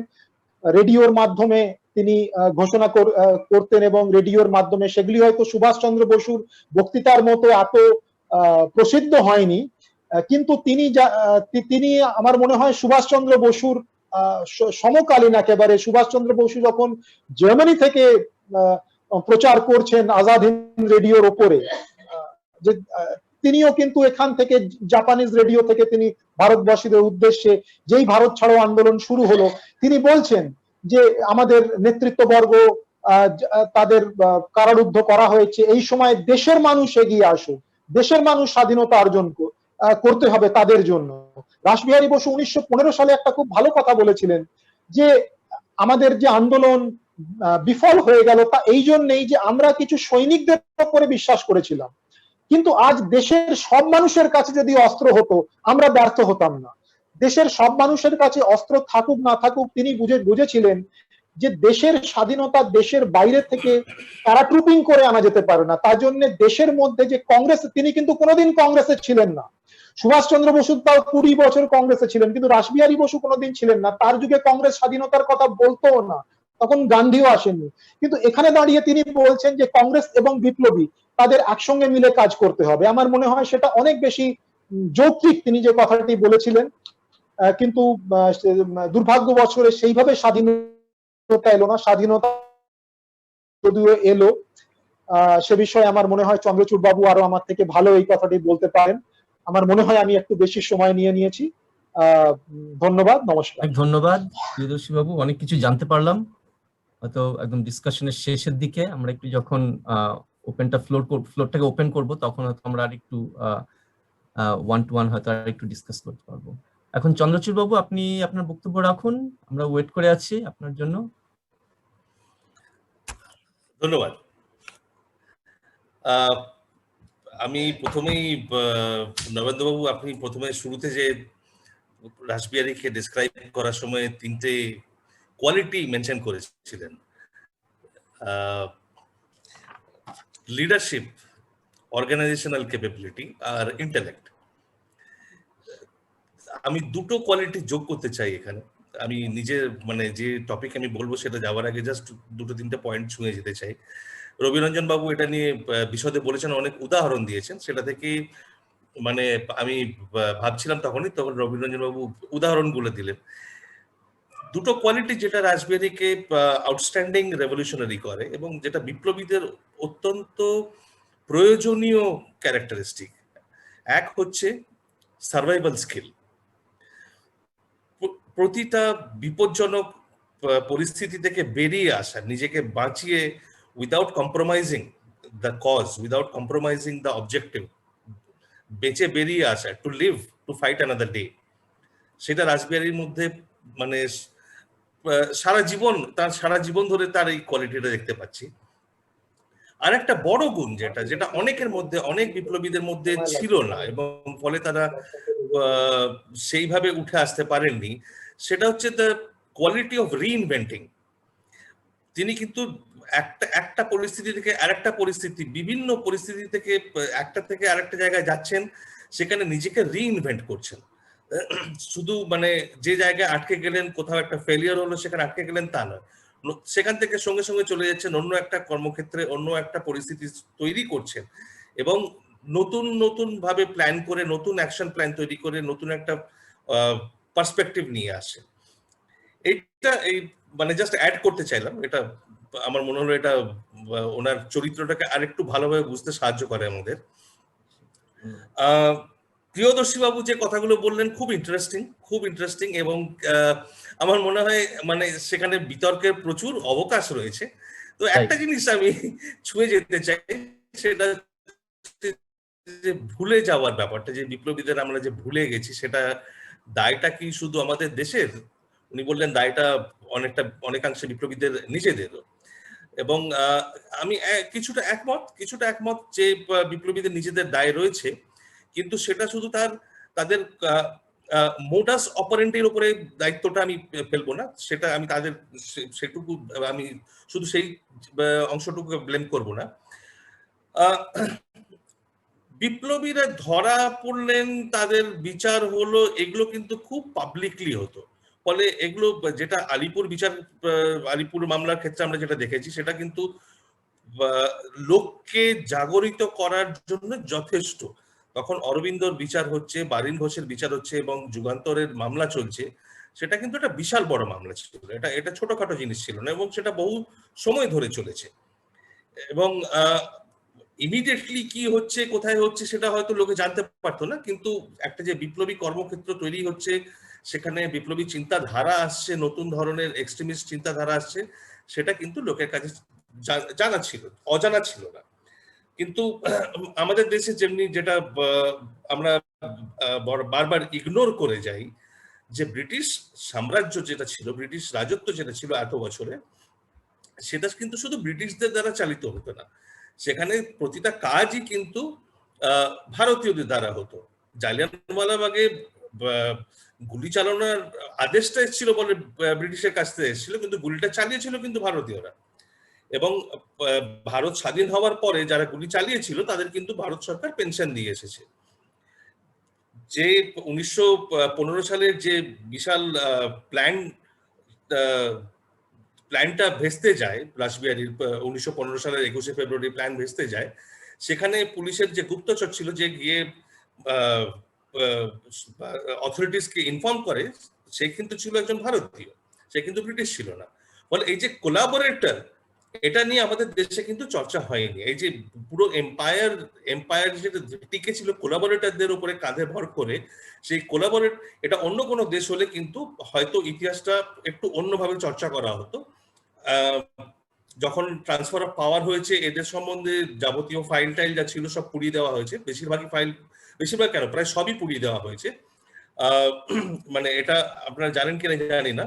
রেডিওর মাধ্যমে তিনি ঘোষণা করতেন এবং রেডিওর মাধ্যমে সেগুলি হয়তো সুভাষচন্দ্র বসুর বক্তৃতার মতো এত প্রসিদ্ধ হয়নি, কিন্তু তিনি আমার মনে হয় সুভাষচন্দ্র বসুর সমকালীন একেবারে। সুভাষচন্দ্র বসু যখন জার্মানি থেকে প্রচার করছেন আজাদ হিন্দ রেডিওর ওপরে, যে তিনিও কিন্তু এখান থেকে জাপানিজ রেডিও থেকে তিনি ভারতবাসীদের উদ্দেশ্যে যেই ভারত ছাড়ো আন্দোলন শুরু হলো, তিনি বলছেন যে আমাদের নেতৃত্ববর্গ তাদের কারারুদ্ধ করা হয়েছে, এই সময় দেশের মানুষ এগিয়ে আসুক, দেশের মানুষ স্বাধীনতা অর্জন করতে হবে তাদের জন্য। রাসবিহারী বসু 1915 সালে একটা খুব ভালো কথা বলেছিলেন যে আমাদের যে আন্দোলন বিফল হয়ে গেল তা এই জন্যই যে আমরা কিছু সৈনিকদের উপরে বিশ্বাস করেছিলাম, কিন্তু আজ দেশের সব মানুষের কাছে যদি অস্ত্র হতো আমরা ব্যর্থ হতাম না। দেশের সব মানুষের কাছে অস্ত্র থাকুক না থাকুক, তিনি বুঝেছিলেন যে দেশের স্বাধীনতা দেশের বাইরে থেকে প্যারাট্রুপিং করে আনা যেতে পারে না। তার জন্য দেশের মধ্যে যে কংগ্রেস, তিনি কিন্তু কোনোদিন কংগ্রেসে ছিলেন না। সুভাষচন্দ্র বসু তাও 20 বছর কংগ্রেসে ছিলেন, কিন্তু রাসবিহারী বসু কোনোদিন ছিলেন না। তার যুগে কংগ্রেস স্বাধীনতার কথা বলতো না, তখন গান্ধীও আসেননি। কিন্তু এখানে দাঁড়িয়ে তিনি বলছেন যে কংগ্রেস এবং বিপ্লবী তাদের একসঙ্গে মিলে কাজ করতে হবে। আমার মনে হয় সেটা অনেক বেশি যৌক্তিক তিনি যে কথাটি বলেছিলেন, কিন্তু দুর্ভাগ্যবশরে সেইভাবে স্বাধীনতা এলো না। স্বাধীনতা যদিও এলো, সে বিষয়ে আমার মনে হয় চন্দ্রচূড় বাবু আরো আমার থেকে ভালো এই কথাটি বলতে পারেন। আমার মনে হয় আমি একটু বেশি সময় নিয়ে নিয়েছি। ধন্যবাদ, নমস্কার। ধন্যবাদ প্রিয়দর্শী বাবু, অনেক কিছু জানতে পারলাম। হয়তো একদম ডিসকাশনের শেষের দিকে আমরা একটু যখন ফ্লোরটাকে ওপেন করব তখন হয়তো আমরা আর একটু ওয়ান টু ওয়ান হয়তো আর একটু ডিসকাস করতে পারবো। এখন চন্দ্রচূড় বাবু, আপনি আপনার বক্তব্য রাখুন, আমরা ওয়েট করে আছি আপনার জন্য। ধন্যবাদ। আমি প্রথমেই নবেন্দ্রবাবু, আপনি প্রথমে শুরুতে যে রাসবিহারীকে ডিসক্রাইব করার সময় 3টে কোয়ালিটি মেনশন করেছিলেন, লিডারশিপ, অর্গানাইজেশনাল ক্যাপাবিলিটি আর ইন্টেলেক্ট। আমি দুটো কোয়ালিটি যোগ করতে চাই এখানে। আমি নিজের মানে যে টপিক আমি বলবো সেটা যাওয়ার আগে জাস্ট দুটো তিনটে পয়েন্ট ছুঁয়ে যেতে চাই। রবিরঞ্জন বাবু এটা নিয়ে বিশদে বলেছেন, অনেক উদাহরণ দিয়েছেন, সেটা থেকে মানে আমি ভাবছিলাম তখন রবিরঞ্জন বাবু উদাহরণগুলো দিলেন। দুটো কোয়ালিটি যেটা রাসবিহারীকে আউটস্ট্যান্ডিং রেভলিউশনারি করে এবং যেটা বিপ্লবীদের অত্যন্ত প্রয়োজনীয় ক্যারেক্টারিস্টিক। এক হচ্ছে সার্ভাইভাল স্কিল। প্রতিটা বিপজ্জনক পরিস্থিতি থেকে বেরিয়ে আসা, নিজেকে বাঁচিয়ে without compromising the cause, without compromising the objective, বেঁচে বেরিয়ে আসা, to live, to fight another day, সেটা রাসবিহারীর মধ্যে মানে সারা জীবন ধরে তার এই কোয়ালিটিটা দেখতে পাচ্ছি। আর একটা বড় গুণ যেটা অনেকের মধ্যে, অনেক বিপ্লবীদের মধ্যে ছিল না এবং ফলে তারা সেইভাবে উঠে আসতে পারেননি, সেটা হচ্ছে দ্য কোয়ালিটি অফ রিইনভেন্টিং। তিনি কিন্তু একটা পরিস্থিতি থেকে আরেকটা পরিস্থিতি, বিভিন্ন পরিস্থিতি থেকে একটা থেকে আরেকটা জায়গায় যাচ্ছেন, সেখানে নিজেকে রিইনভেন্ট করছেন। শুধু মানে যে জায়গায় আটকে গেলেন, কোথাও একটা ফেলিয়ার হলো সেখানে আটকে গেলেন তা নয়, সেখান থেকে সঙ্গে সঙ্গে চলে যাচ্ছেন অন্য একটা কর্মক্ষেত্রে, অন্য একটা পরিস্থিতি তৈরি করছেন এবং নতুন নতুন ভাবে প্ল্যান করে, নতুন অ্যাকশন প্ল্যান তৈরি করে, নতুন একটা পার্সপেক্টিভ নিয়ে আসে। এইটা এই মানে জাস্ট অ্যাড করতে চাইলাম। এটা আমার মনে হলো এটা ওনার চরিত্রটাকে আরেকটু ভালোভাবে বুঝতে সাহায্য করে আমাদের। প্রিয়দর্শী বাবু যে কথাগুলো বললেন খুব ইন্টারেস্টিং এবং আমার মনে হয় মানে সেখানে বিতর্কের প্রচুর অবকাশ রয়েছে। তো একটা জিনিস আমি ছুঁয়ে যেতে চাই, সেটা যে ভুলে যাওয়ার ব্যাপারটা, যে বিপ্লবীদের আমরা যে ভুলে গেছি, সেটা দায়টা কি শুধু আমাদের দেশের? উনি বললেন দায়টা অনেকাংশে বিপ্লবীদের নিজেদেরও, এবং আমি কিছুটা একমত যে বিপ্লবীদের নিজেদের দায় রয়েছে, কিন্তু সেটা শুধু তাদের মোডাস অপারেন্টের উপরে দায়িত্বটা আমি ফেলবো না, সেটা আমি তাদের সেটুকু আমি শুধু সেই অংশটুকু ব্লেম করব না। বিপ্লবীরা ধরা পড়লেন, তাদের বিচার হলো, এগুলো কিন্তু খুব পাবলিকলি হতো। ফলে এগুলো যেটা আলিপুর মামলার ক্ষেত্রে আমরা যেটা দেখেছি, সেটা কিন্তু লোককে জাগরিত করার জন্য যথেষ্ট। তখন অরবিন্দর বিচার হচ্ছে, বারিন ঘোষের বিচার হচ্ছে এবং যুগান্তরের মামলা চলছে, সেটা কিন্তু একটা বিশাল বড় মামলা ছিল, এটা ছোটখাটো জিনিস ছিল না এবং সেটা বহু সময় ধরে চলেছে। এবং ইমিডিয়েটলি কি হচ্ছে, কোথায় হচ্ছে, সেটা হয়তো লোকে জানতে পারতো না, কিন্তু একটা যে বিপ্লবী কর্মক্ষেত্র তৈরি হচ্ছে, সেখানে বিপ্লবী চিন্তাধারা আসছে, নতুন ধরনের এক্সট্রিমিস্ট চিন্তাধারা আসছে, সেটা কিন্তু লোকের কাছে অজানা ছিল না। কিন্তু আমাদের দেশে যেটা আমরা বারবার ইগনোর করে যাই, যে ব্রিটিশ সাম্রাজ্য যেটা ছিল, ব্রিটিশ রাজত্ব যেটা ছিল এত বছরে, সেটা কিন্তু শুধু ব্রিটিশদের দ্বারা চালিত হতো না, সেখানে প্রতিটা কাজই কিন্তু ভারতীয়দের দ্বারা হতো। জালিয়ানওয়ালাবাগে গুলি চালানোর আদেশটা এসেছিল বলে ব্রিটিশের কাছ থেকে এসেছিল, কিন্তু গুলিটা চালিয়েছিল কিন্তু ভারতীয়রা। এবং ভারত স্বাধীন হওয়ার পরে যারা গুলি চালিয়েছিল তাদের কিন্তু ভারত সরকার পেনশন দিয়ে এসেছে। যে 1915 সালের যে বিশাল প্ল্যানটা ভেস্তে যায়, রাসবিহারীর 1915 সালের 21শে ফেব্রুয়ারি প্ল্যান ভেস্তে যায়, সেখানে পুলিশের যে গুপ্তচর ছিল, যে গিয়ে অথরিটিসকে ইনফর্ম করে সে কিন্তু ছিল একজন ভারতীয়, সে কিন্তু ব্রিটিশ ছিল না। ফলে এই যে কোলাবোরেটর, এটা নিয়ে আমাদের দেশে কিন্তু চর্চা হয়নি। এই যে পুরো এম্পায়ার যেটা টিকে ছিল কোলাবোরেটরদের উপরে কাঁধে ভর করে, সেই কোলাবোরেট, এটা অন্য কোনো দেশ হলে কিন্তু হয়তো ইতিহাসটা একটু অন্যভাবে চর্চা করা হতো। যখন ট্রান্সফার অফ পাওয়ার হয়েছে, এদের সম্বন্ধে যাবতীয় ফাইল টাইল যা ছিল সব পুড়িয়ে দেওয়া হয়েছে, বেশিরভাগ কেন প্রায় সবই পুড়িয়ে দেওয়া হয়েছে। মানে এটা আপনারা জানেন কিনা জানি না,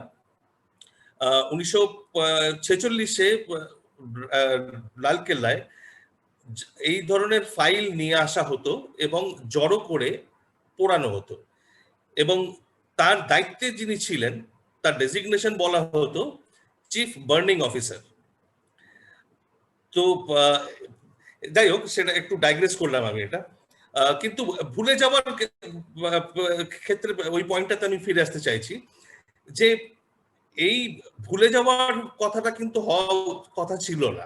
1946-এ লালকেল্লায় এই ধরনের ফাইল নিয়ে আসা হতো এবং জড়ো করে পোড়ানো হতো, এবং তার দায়িত্বে যিনি ছিলেন তার ডেজিগনেশন বলা হতো চিফ বার্নিং অফিসার। তো যাই হোক, সেটা একটু ডাইগ্রেস করলাম আমি এটা, কিন্তু ভুলে যাওয়ার ক্ষেত্রে ওই পয়েন্টটাতে আমি ফিরে আসতে চাইছি যে এই ভুলে যাওয়ার কথাটা কিন্তু হওয়ার কথা ছিল না,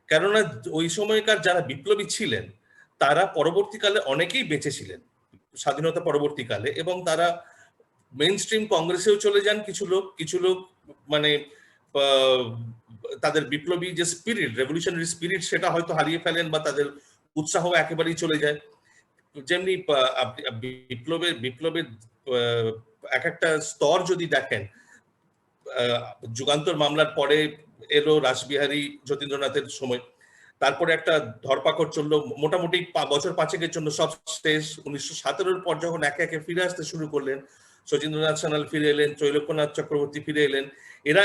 কেননা ওই সময়কার যারা বিপ্লবী ছিলেন তারা পরবর্তীকালে অনেকেই বেঁচে ছিলেন স্বাধীনতা পরবর্তীকালে, এবং তারা মেইন স্ট্রিম কংগ্রেসেও চলে যান। কিছু লোক মানে তাদের বিপ্লবী যে স্পিরিট, রেভলিউশনারি স্পিরিট, সেটা হয়তো হারিয়ে ফেলেন বা তাদের উৎসাহ একেবারেই চলে যায়। যেমনি বিপ্লবের এক একটা স্তর যদি দেখেন, যুগান্তর মামলার পরে এলো রাসবিহারী যতীন্দ্রনাথের সময়, তারপরে একটা ধরপাকড় চললো মোটামুটি বছর 5-এর জন্য, সব শেষ। 1917-র পর যখন একে একে ফিরে আসতে শুরু করলেন, শচীন্দ্রনাথ সান্যাল ফিরে এলেন, ত্রৈলোক্যনাথ চক্রবর্তী ফিরে এলেন, এরা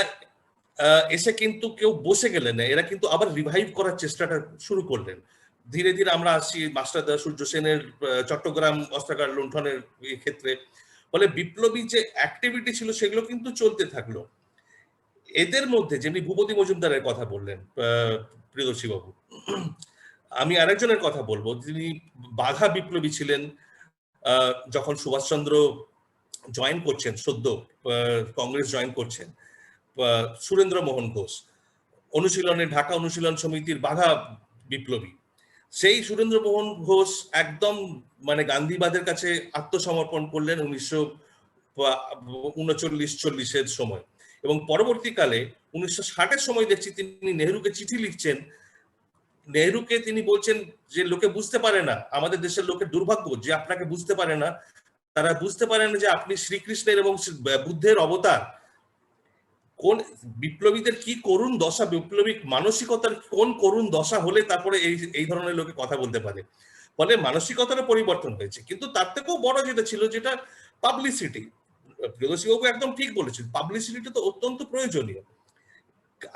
এসে কিন্তু কেউ বসে গেলেন না, এরা কিন্তু আবার রিভাইভ করার চেষ্টাটা শুরু করলেন। ধীরে ধীরে আমরা আসি মাস্টারদা সূর্য সেনের চট্টগ্রাম অস্ত্রাগার লুণ্ঠনের ক্ষেত্রে। ফলে বিপ্লবী যে অ্যাক্টিভিটি ছিল সেগুলো কিন্তু চলতে থাকলো। এদের মধ্যে যেমনি ভূপতি মজুমদারের কথা বললেন প্রিয়দর্শী বাবু, আমি আরেকজনের কথা বলবো যিনি বাঘা বিপ্লবী ছিলেন। যখন সুভাষচন্দ্র জয়েন করছেন, সদ্য কংগ্রেস জয়েন করছেন, সুরেন্দ্র মোহন ঘোষ ঢাকা অনুশীলন সমিতির বাঘা বিপ্লবী। সেই সুরেন্দ্র মোহন ঘোষ একদম মানে গান্ধীবাদের কাছে আত্মসমর্পণ করলেন 1939-40-এর সময়, এবং পরবর্তীকালে 1960-এর সময় দেখছি তিনি নেহরুকে চিঠি লিখছেন। নেহরুকে তিনি বলছেন যে লোকে বুঝতে পারে না, আমাদের দেশের লোকের দুর্ভাগ্য যে আপনাকে বুঝতে পারে না, তারা বুঝতে পারে না যে আপনি শ্রীকৃষ্ণের এবং বুদ্ধের অবতার। কোন বিপ্লবীদের কি করুণ দশা, বিপ্লবী মানসিকতার কোন করুণ দশা হলে তারপরে এই ধরনের লোকে কথা বলতে পারে। ফলে মানসিকতারও পরিবর্তন হয়েছে, কিন্তু তার থেকেও বড় যেটা ছিল, যেটা পাবলিসিটি। প্রিয়দর্শীবাবু একদম ঠিক বলেছেন, পাবলিসিটিটা তো অত্যন্ত প্রয়োজনীয়।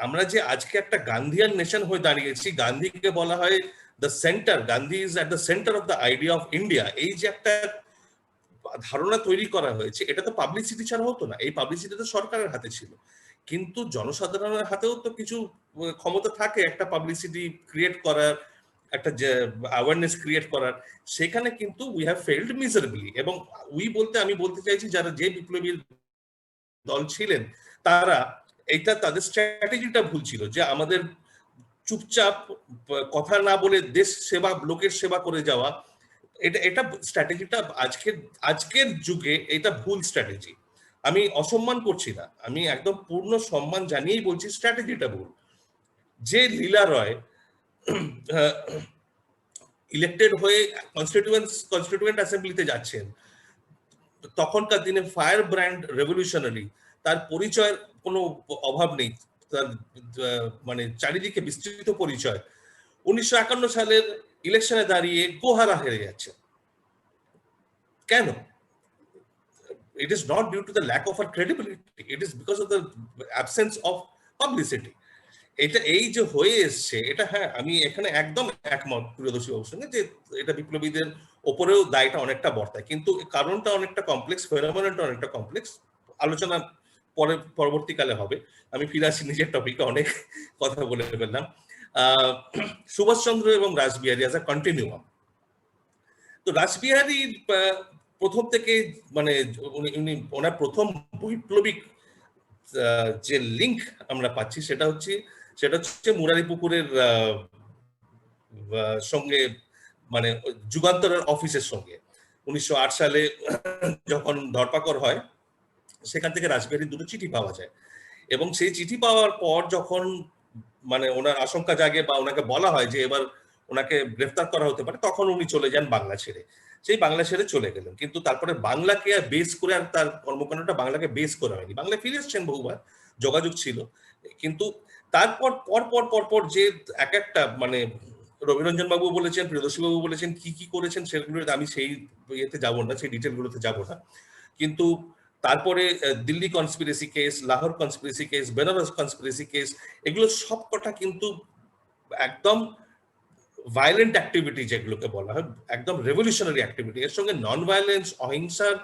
আমরা যে আজকে একটা গান্ধিয়ান নেশন হয়ে দাঁড়িয়েছি, গান্ধীকে বলা হয় the centre, Gandhi is at the centre of the idea of India, এই যে একটা ধারণা তৈরি করা হয়েছে, এটা তো পাবলিসিটি ছাড়া হতো না। এই পাবলিসিটি তো সরকারের হাতে ছিল, কিন্তু জনসাধারণের হাতেও তো কিছু ক্ষমতা থাকে একটা পাবলিসিটি ক্রিয়েট করার, একটা অ্যাওয়ারনেস ক্রিয়েট করার। সেখানে কিন্তু উই হ্যাভ ফেইলড মিজারেবলি। এবং আমি বলতে চাইছি যারা যে বিপ্লবী দল ছিলেন তারা তাদের স্ট্র্যাটেজিটা ভুল ছিল, যে আমাদের চুপচাপ কথা না বলে দেশ সেবা, লোকের সেবা করে যাওয়া, এটা স্ট্র্যাটেজিটা আজকের যুগে এটা ভুল স্ট্র্যাটেজি। আমি অসম্মান করছি না, আমি একদম পূর্ণ সম্মান জানিয়েই বলছি স্ট্র্যাটেজিটা ভুল। যে লীলা রয় ইলেক্টেড হয়ে কনস্টিটিউয়েন্ট অ্যাসেম্বলিতে যাচ্ছেন, তখনকার দিনে ফায়ার ব্র্যান্ড রেভলিউশনারি, তার পরিচয়ের কোনো অভাব নেই, তার মানে চারিদিকে বিস্তৃত পরিচয়। 1951 সালের ইলেকশনে দাঁড়িয়ে গোহারা হেরে যাচ্ছে কেন? It is not due to the lack of her credibility, it is because of the absence of publicity. এটা এই যে হয়ে এসছে, এটা হ্যাঁ আমি এখানে একদম একমত প্রিয়দর্শী বাবুর সঙ্গে যে এটা বিপ্লবীদের ওপরেও দায়টা অনেকটা বর্তায়, কিন্তু কারণটা অনেকটা কমপ্লেক্স, ফেনোমেননটা অনেকটা কমপ্লেক্স। আলোচনা পরবর্তীকালে হবে। আমি ফিরে আসি নিজের টপিকে, অনেক কথা বলে ফেললাম। সুভাষচন্দ্র এবং রাসবিহারী অ্যাজ আ কন্টিনিউয়াম। তো রাসবিহারীর প্রথম থেকে মানে ওনার প্রথম বৈপ্লবিক যে লিঙ্ক আমরা পাচ্ছি সেটা হচ্ছে মুরারিপুকুরের সঙ্গে, মানে যুগান্তরের অফিসের সঙ্গে। 1908 সালে যখন ধরপাকড় হয়, সেখান থেকে রাসবিহারীর দুটো চিঠি পাওয়া যায়, এবং সেই চিঠি পাওয়ার পর যখন মানে ওনার আশঙ্কা জাগে বা ওনাকে বলা হয় যে এবার ওনাকে গ্রেফতার করা হতে পারে, তখন উনি চলে যান বাংলা ছেড়ে। সেই বাংলা ছেড়ে চলে গেলেন, কিন্তু তারপরে বাংলাকে বেস করে আর তার কর্মকাণ্ডটা বাংলাকে বেস করে হয়নি। বাংলায় ফিরে এসছেন বহুবার, যোগাযোগ ছিল, কিন্তু তারপর পর যে এক একটা মানে রবিরঞ্জন বাবু বলেছেন, প্রিয়দর্শী বাবু বলেছেন কি কি করেছেন, সেগুলো আমি সেই ইয়েতে যাবো না, সেই ডিটেলগুলোতে যাবো না। কিন্তু তারপরে Delhi conspiracy case, Lahore conspiracy case, Benaras conspiracy case, এগুলো সবকটা কিন্তু একদম ভায়োলেন্ট অ্যাক্টিভিটি যেগুলোকে বলা হয়, একদম রেভলিউশনারি অ্যাক্টিভিটি। এর সঙ্গে নন ভায়োলেন্স, অহিংসার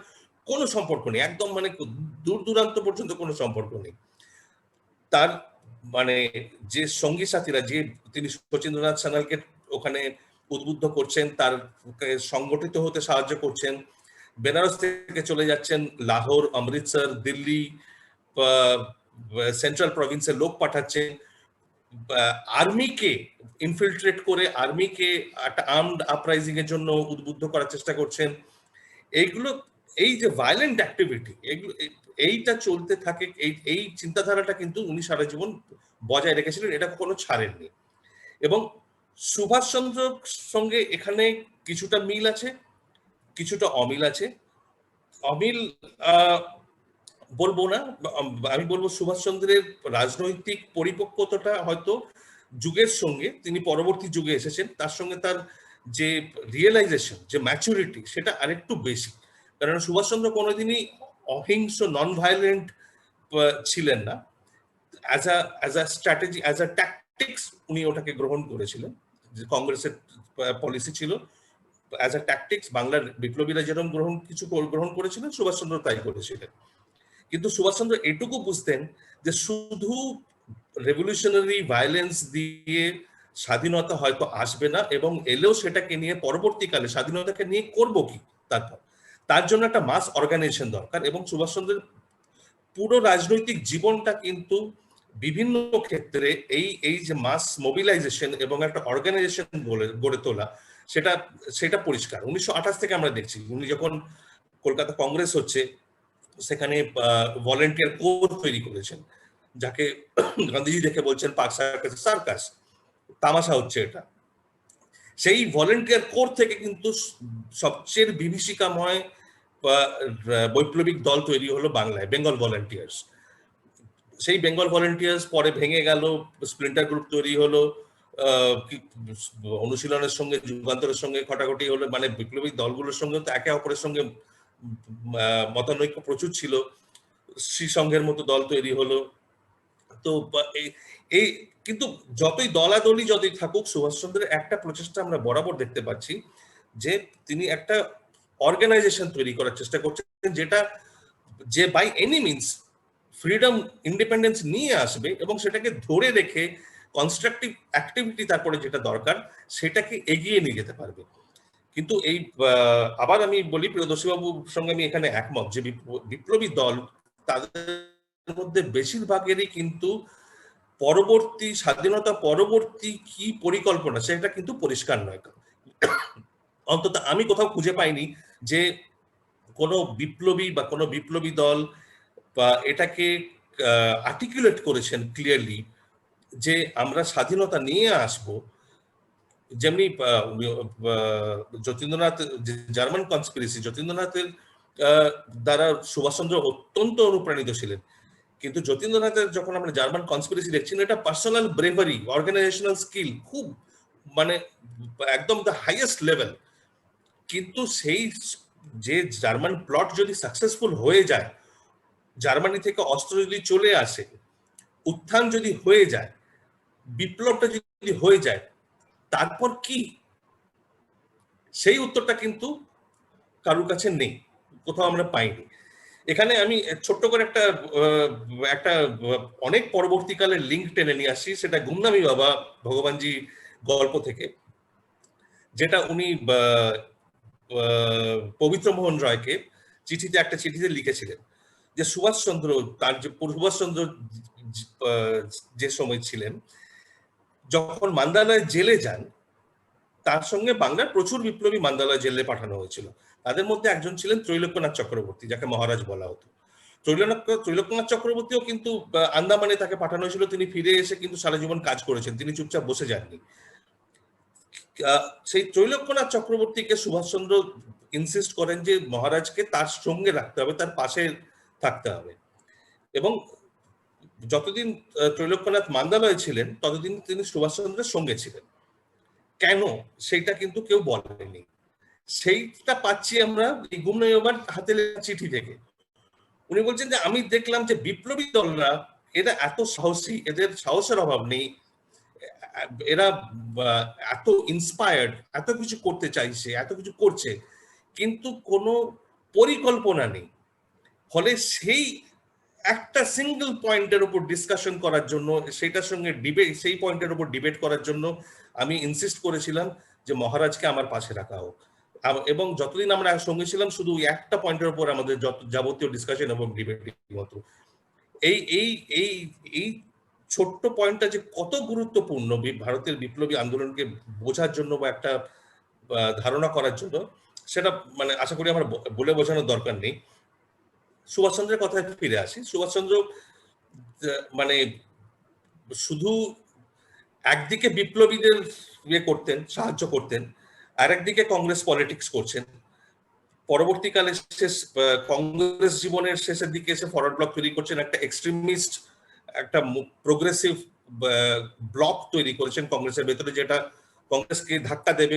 কোনো সম্পর্ক নেই, একদম মানে দূর দূরান্ত পর্যন্ত কোনো সম্পর্ক নেই। তার মানে যে সঙ্গী সাথীরা, যে তিনি শচীন্দ্রনাথ সান্যালকে ওখানে উদ্বুদ্ধ করছেন, তার সংগঠিত হতে সাহায্য করছেন, বেনারস থেকে চলে যাচ্ছেন লাহোর, অমৃতসর, দিল্লি, সেন্ট্রাল প্রভিন্সের লোক পাঠাচ্ছেন, আর্মিকে ইনফিলট্রেট করে আর্মিকে একটা আর্মড আপরাইজিং এর জন্য উদ্বুদ্ধ করার চেষ্টা করছেন। এইগুলো, এই যে ভায়োলেন্ট অ্যাক্টিভিটি, এগুলো এইটা চলতে থাকে, এই চিন্তাধারাটা কিন্তু উনি সারা জীবন বজায় রেখেছিলেন, এটা কখনো ছাড়েননি। এবং সুভাষচন্দ্রের সঙ্গে এখানে কিছুটা মিল আছে, কিছুটা অমিল আছে। অমিল বলবো না, আমি বলবো সুভাষচন্দ্রের রাজনৈতিক পরিপক্কতাটা হয়তো যুগের সঙ্গে, তিনি পরবর্তী যুগে এসেছেন, তার সঙ্গে তার যে রিয়েলাইজেশন, যে ম্যাচুরিটি, সেটা আরেকটু বেশি। কারণ সুভাষচন্দ্র কোনোদিনই অহিংস, নন ভায়োলেন্ট ছিলেন না। As a strategy, as a tactics উনি ওটাকে গ্রহণ করেছিলেন। যে কংগ্রেসের পলিসি ছিল অ্যাজ আ ট্যাকটিক্স, বাংলার বিপ্লবীরা যেরকম গ্রহণ করেছিলেন, সুভাষচন্দ্র তাই করেছিলেন। কিন্তু সুভাষচন্দ্র এটুকু বুঝতেন যে শুধু রেভলিউশনারি ভায়োলেন্স দিয়ে স্বাধীনতা হয়তো আসবে না, এবং এলেও সেটাকে নিয়ে পরবর্তীকালে স্বাধীনতাকে নিয়ে করব কি, তার জন্য একটা মাস অর্গানাইজেশন দরকার। এবং সুভাষচন্দ্রের পুরো রাজনৈতিক জীবনটা কিন্তু বিভিন্ন ক্ষেত্রে এই যে মাস মোবিলাইজেশন এবং একটা অর্গানাইজেশন গড়ে তোলা, সেটা পরিষ্কার। 1928 থেকে আমরা দেখছি, উনি যখন কলকাতা কংগ্রেস হচ্ছে, সেখানে ভলেন্টিয়ার কোর তৈরি করেছেন, যাকে গান্ধীজি দেখে বলছেন পার্ক সার্কাস, তামাশা হচ্ছে এটা। সেই ভলেন্টিয়ার কোর থেকে কিন্তু সবচেয়ে বিভীষিকাময় বৈপ্লবিক দল তৈরি হলো বাংলায়, বেঙ্গল ভলেন্টিয়ার্স। সেই বেঙ্গল ভলেন্টিয়ার্স পরে ভেঙে গেল, স্প্লিন্টার গ্রুপ তৈরি হলো, অনুশীলনের সঙ্গে, যুগান্তরের সঙ্গে খটাখটি হলো, মানে বিপ্লবী দলগুলোর সঙ্গে তো একে অপরের সঙ্গে মতানৈক্য প্রচুর ছিল। শ্রী সংঘের মতো দল তৈরি হলো। তো এই কিন্তু যতই দলাদলি যতই থাকুক, সুভাষচন্দ্রের একটা প্রচেষ্টা আমরা বরাবর দেখতে পাচ্ছি, যে তিনি একটা অর্গানাইজেশন তৈরি করার চেষ্টা করছেন, যেটা যে by any means freedom, independence নিয়ে আসবে, এবং সেটাকে ধরে রেখে কনস্ট্রাকটিভ অ্যাক্টিভিটি তারপরে যেটা দরকার সেটাকে এগিয়ে নিয়ে যেতে পারবে। কিন্তু এই আবার আমি বলি, প্রিয়দর্শী বাবুর সঙ্গে আমি এখানে একমত যে বিপ্লবী দল, তাদের মধ্যে বেশিরভাগেরই কিন্তু পরবর্তী স্বাধীনতা পরবর্তী কি পরিকল্পনা, সেটা কিন্তু পরিষ্কার নয়। অন্তত আমি কোথাও খুঁজে পাইনি যে কোনো বিপ্লবী বা কোনো বিপ্লবী দল বা এটাকে আর্টিকুলেট করেছেন ক্লিয়ারলি যে আমরা স্বাধীনতা নিয়ে আসব। যেমনি যতীন্দ্রনাথ, জার্মান কনস্পিরেসি, যতীন্দ্রনাথের দ্বারা সুভাষচন্দ্র অত্যন্ত অনুপ্রাণিত ছিলেন, কিন্তু যতীন্দ্রনাথের যখন আমরা জার্মান কনস্পিরেসি দেখছি, এটা পার্সোনাল ব্রেভারি, অর্গানাইজেশনাল স্কিল খুব মানে একদম দ্য হাইয়েস্ট লেভেল। কিন্তু সেই যে জার্মান প্লট যদি সাকসেসফুল হয়ে যায়, জার্মানি থেকে অস্ত্র যদি চলে আসে, উত্থান যদি হয়ে যায়, বিপ্লবটা যদি হয়ে যায়, তারপর কি? সেই উত্তরটা কিন্তু কারোর কাছে নেই, কোথাও আমরা পাইনি। এখানে আমি ছোট্ট করে একটা অনেক পরবর্তীকালের লিঙ্ক টেনে নিয়ে আসি, সেটা গুমনামি বাবা ভগবানজি গল্প থেকে, যেটা উনি পবিত্র মোহন রায়কে একটা চিঠিতে লিখেছিলেন যে সুভাষচন্দ্র, তার যে সুভাষচন্দ্র যে সময় ছিলেন, যখন মান্দালয় জেলে যান, তার সঙ্গে বাংলার প্রচুর বিপ্লবী মান্দালয় জেলে পাঠানো হয়েছিল। তাদের মধ্যে একজন ছিলেন ত্রৈলোক্যনাথ চক্রবর্তী, যাকে মহারাজ বলা হতো। ত্রৈলোক্যনাথ চক্রবর্তীও কিন্তু আন্দামানে তাকে পাঠানো হয়েছিল, তিনি ফিরে এসে কিন্তু সারা জীবন কাজ করেছেন, তিনি চুপচাপ বসে যাননি। সেই ত্রৈলোক্যনাথ চক্রবর্তীকে সুভাষচন্দ্র ইনসিস্ট করেন যে মহারাজকে তার সঙ্গে রাখতে হবে, তার পাশে থাকতে হবে। এবং যতদিন ত্রৈলোক্যনাথ মান্দালয়ে ছিলেন ততদিন তিনি সুভাষচন্দ্রের সঙ্গে ছিলেন। কেন সেইটা কিন্তু কেউ বলেনি। সেইটা পাচ্ছি আমরা এই গুমনাইয়ুবার হাতে লেখা চিঠি থেকে। উনি বলছেন যে আমি দেখলাম যে বিপ্লবী দলরা এরা এত সাহসী, এদের সাহসের অভাব নেই, এরা এত ইন্সপায়ার্ড, এত কিছু করতে চাইছে, এত কিছু করছে, কিন্তু কোনো পরিকল্পনা নেই। ফলে সেই একটা সিঙ্গেল পয়েন্টের উপর ডিসকাশন করার জন্য, সেইটার সঙ্গে ডিবেট, সেই পয়েন্টের উপর ডিবেট করার জন্য আমি ইনসিস্ট করেছিলাম যে মহারাজকে আমার পাশে রাখা হোক। এবং যতদিন আমরা সঙ্গে ছিলাম শুধু একটা পয়েন্টের উপর আমাদের যত যাবতীয় ডিসকাশন এবং ডিবেট হতো। এই এই এই এই ছোট্ট পয়েন্টটা যে কত গুরুত্বপূর্ণ ভারতের বিপ্লবী আন্দোলনকে বোঝার জন্য বা একটা ধারণা করার জন্য, সেটা মানে আশা করি আমার বলে বোঝানোর দরকার নেই। সুভাষচন্দ্রের কথায় ফিরে আসি। সুভাষচন্দ্র মানে শুধু একদিকে বিপ্লবীদের করতেন, সাহায্য করতেন, আর একদিকে কংগ্রেস পলিটিক্স করছেন। পরবর্তীকালে কংগ্রেস জীবনের শেষের দিকে এসে ফরওয়ার্ড ব্লক তৈরি করছেন, একটা এক্সট্রিমিস্ট, একটা প্রোগ্রেসিভ ব্লক তৈরি করেছেন কংগ্রেসের ভেতরে, যেটা কংগ্রেসকে ধাক্কা দেবে,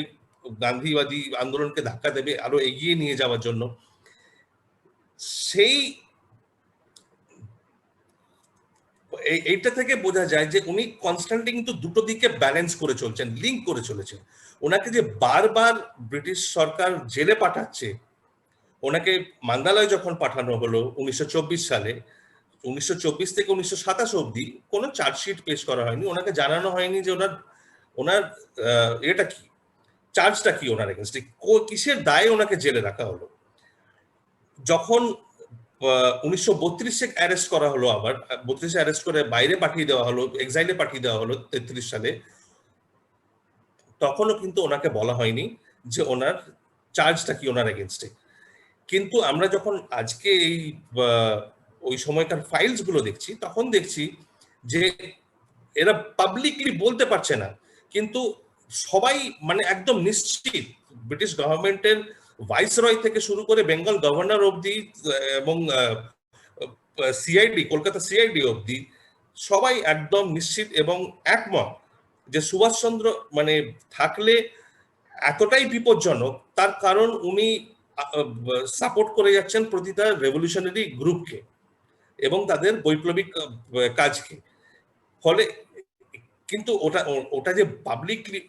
গান্ধীবাদী আন্দোলনকে ধাক্কা দেবে আরো এগিয়ে নিয়ে যাওয়ার জন্য। সেই এইটা থেকে বোঝা যায় যে উনি কনস্ট্যান্টলি কিন্তু দুটো দিকে ব্যালেন্স করে চলছেন, লিঙ্ক করে চলেছেন। ওনাকে যে বারবার ব্রিটিশ সরকার জেলে পাঠাচ্ছে, ওনাকে মান্দালয় যখন পাঠানো হলো 1924 সালে, 1924 থেকে 1927 অবধি কোনো চার্জশিট পেশ করা হয়নি, ওনাকে জানানো হয়নি যে ওনার এটা কি, চার্জটা কি ওনার এগেইনস্টে, কিসের দায়ে ওনাকে জেলে রাখা হলো। যখন 1932-এ অ্যারেস্ট করা হলো, আবার 32-এ অ্যারেস্ট করে বাইরে পাঠিয়ে দেওয়া হলো, এক্সাইলে পাঠিয়ে দেওয়া হলো 33 সালে, তখনও কিন্তু ওনাকে বলা হয়নি যে ওনার চার্জটা কি ওনার এগেইনস্টে। কিন্তু আমরা যখন আজকে এই ওই সময়কার ফাইলস গুলো দেখছি, তখন দেখছি যে এরা পাবলিকলি বলতে পারছে না, কিন্তু সবাই মানে একদম নিশ্চিত, ব্রিটিশ গভর্নমেন্টের ভাইসরয় থেকে শুরু করে বেঙ্গল গভর্নর অবধি এবং সিআইডি, কলকাতা সিআইডি অবধি সবাই একদম নিশ্চিত এবং একমত যে সুভাষচন্দ্র মানে থাকলে এতটাই বিপজ্জনক, তার কারণ উনি সাপোর্ট করে যাচ্ছেন প্রতিটা রেভলিউশনারি গ্রুপকে এবং তাদের বৈপ্লবিক কাজকে। ফলে কিন্তু ওটা যে পাবলিকলি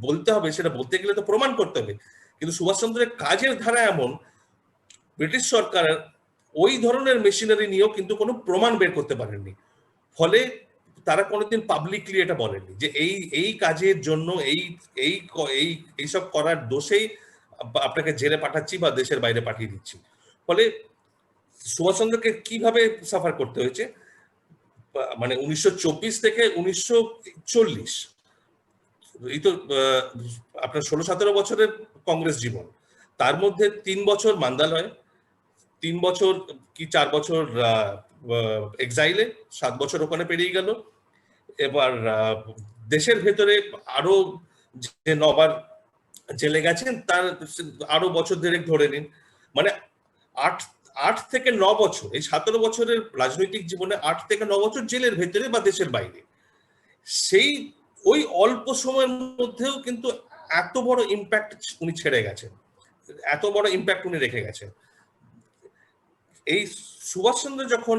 বলতে হবে, সেটা বলতে গেলে তো প্রমাণ করতে হবে। কিন্তু সুভাষচন্দ্রের কাজের ধারা এমন, ব্রিটিশ সরকার ওই ধরনের মেশিনারি নিয়েও কিন্তু কোনো প্রমাণ বের করতে পারেননি। ফলে তারা কোনোদিন পাবলিকলি এটা বলেননি যে এই কাজের জন্য এইসব করার দোষেই আপনাকে জেলে পাঠাচ্ছি বা দেশের বাইরে পাঠিয়ে দিচ্ছি। ফলে সুভাষচন্দ্রকে কিভাবে সাফার করতে হয়েছে, মানে 1924 থেকে 1940, এই তো আপনার 16-17 বছরের কংগ্রেস জীবন, তার মধ্যে 3 বছর মান্দালয়, 3 বছর কি 4 বছর এক্সাইলে, 7 বছর ওখানে পেরিয়ে গেল। এবার দেশের ভেতরে আরো যে 9বার জেলে গেছেন, তার আরো বছর দেড়েক ধরে নিন, মানে 8 থেকে 9 বছর, এই 17 বছরের রাজনৈতিক জীবনে 8 থেকে 9 বছর জেলের ভেতরে বা দেশের বাইরে। সেই ওই অল্প সময়ের মধ্যেও কিন্তু এত বড় ইম্প্যাক্ট উনি ছেড়ে গেছেন, এত বড় ইম্প্যাক্ট উনি রেখে গেছেন। এই সুভাষচন্দ্র যখন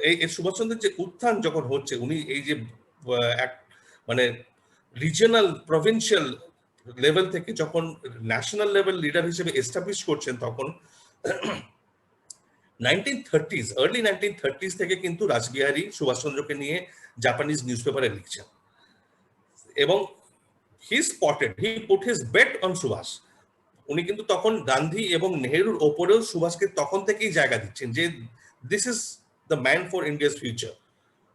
এই সুভাষচন্দ্রের যে উত্থান যখন হচ্ছে, উনি এই যে মানে রিজিয়নাল প্রভিন্সিয়াল লেভেল থেকে যখন ন্যাশনাল লেভেল লিডার হিসেবে এস্টাবলিশ করছেন, তখন 1930s, আর্লি 1930s থেকে কিন্তু রাসবিহারী সুভাষচন্দ্রকে নিয়ে জাপানিজ নিউজ পেপারে লিখছেন এবং he put his bet on Subhash. উনি কিন্তু তখন গান্ধী এবং নেহেরুর ওপরেও সুভাষকে তখন থেকেই জায়গা দিচ্ছেন যে this is the man for India's future,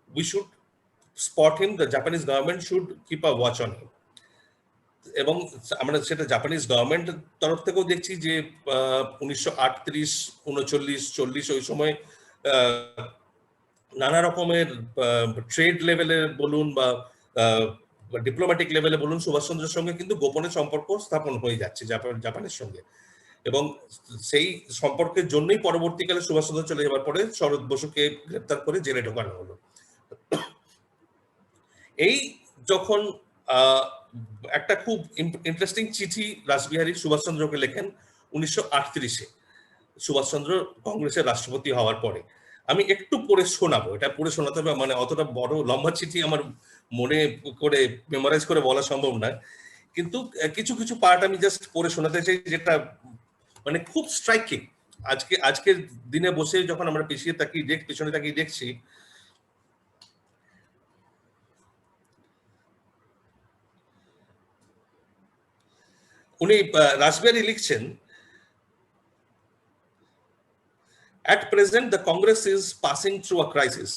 we should spot him, the Japanese government should keep a watch on him. এবং আমরা সেটা জাপানিজ গভর্নমেন্টের তরফ থেকেও দেখছি যে 1938, 39, 40 ওই সময় নানা রকমের ট্রেড লেভেলে বলুন বা ডিপ্লোম্যাটিক লেভেলে বলুন, সুভাষচন্দ্রের সঙ্গে কিন্তু গোপনে সম্পর্ক স্থাপন হয়ে যাচ্ছে জাপানের সঙ্গে। এবং সেই সম্পর্কের জন্যই পরবর্তীকালে সুভাষচন্দ্র চলে যাওয়ার পরে শরৎ বসুকে গ্রেপ্তার করে জেলে ঢোকানো হলো। এই যখন একটা খুব ইন্টারেস্টিং চিঠি রাসবিহারী সুভাষচন্দ্রকে লেখেন 1938-এ, সুভাষচন্দ্র কংগ্রেসের রাষ্ট্রপতি হওয়ার পরে। আমি একটু পড়ে শোনাবো, এটা পড়ে শোনাতে হবে, মানে অতটা বড় লম্বা চিঠি আমার মনে করে মেমোরাইজ করে বলা সম্ভব নয়, কিন্তু কিছু কিছু পার্ট আমি জাস্ট পড়ে শোনাতে চাই, যেটা মানে খুব স্ট্রাইকিং। আজকের দিনে বসে যখন আমরা পিছনে তাকিয়ে দেখছি, উনি রাসবিহারী লিখছেন, at present the Congress is passing through a crisis.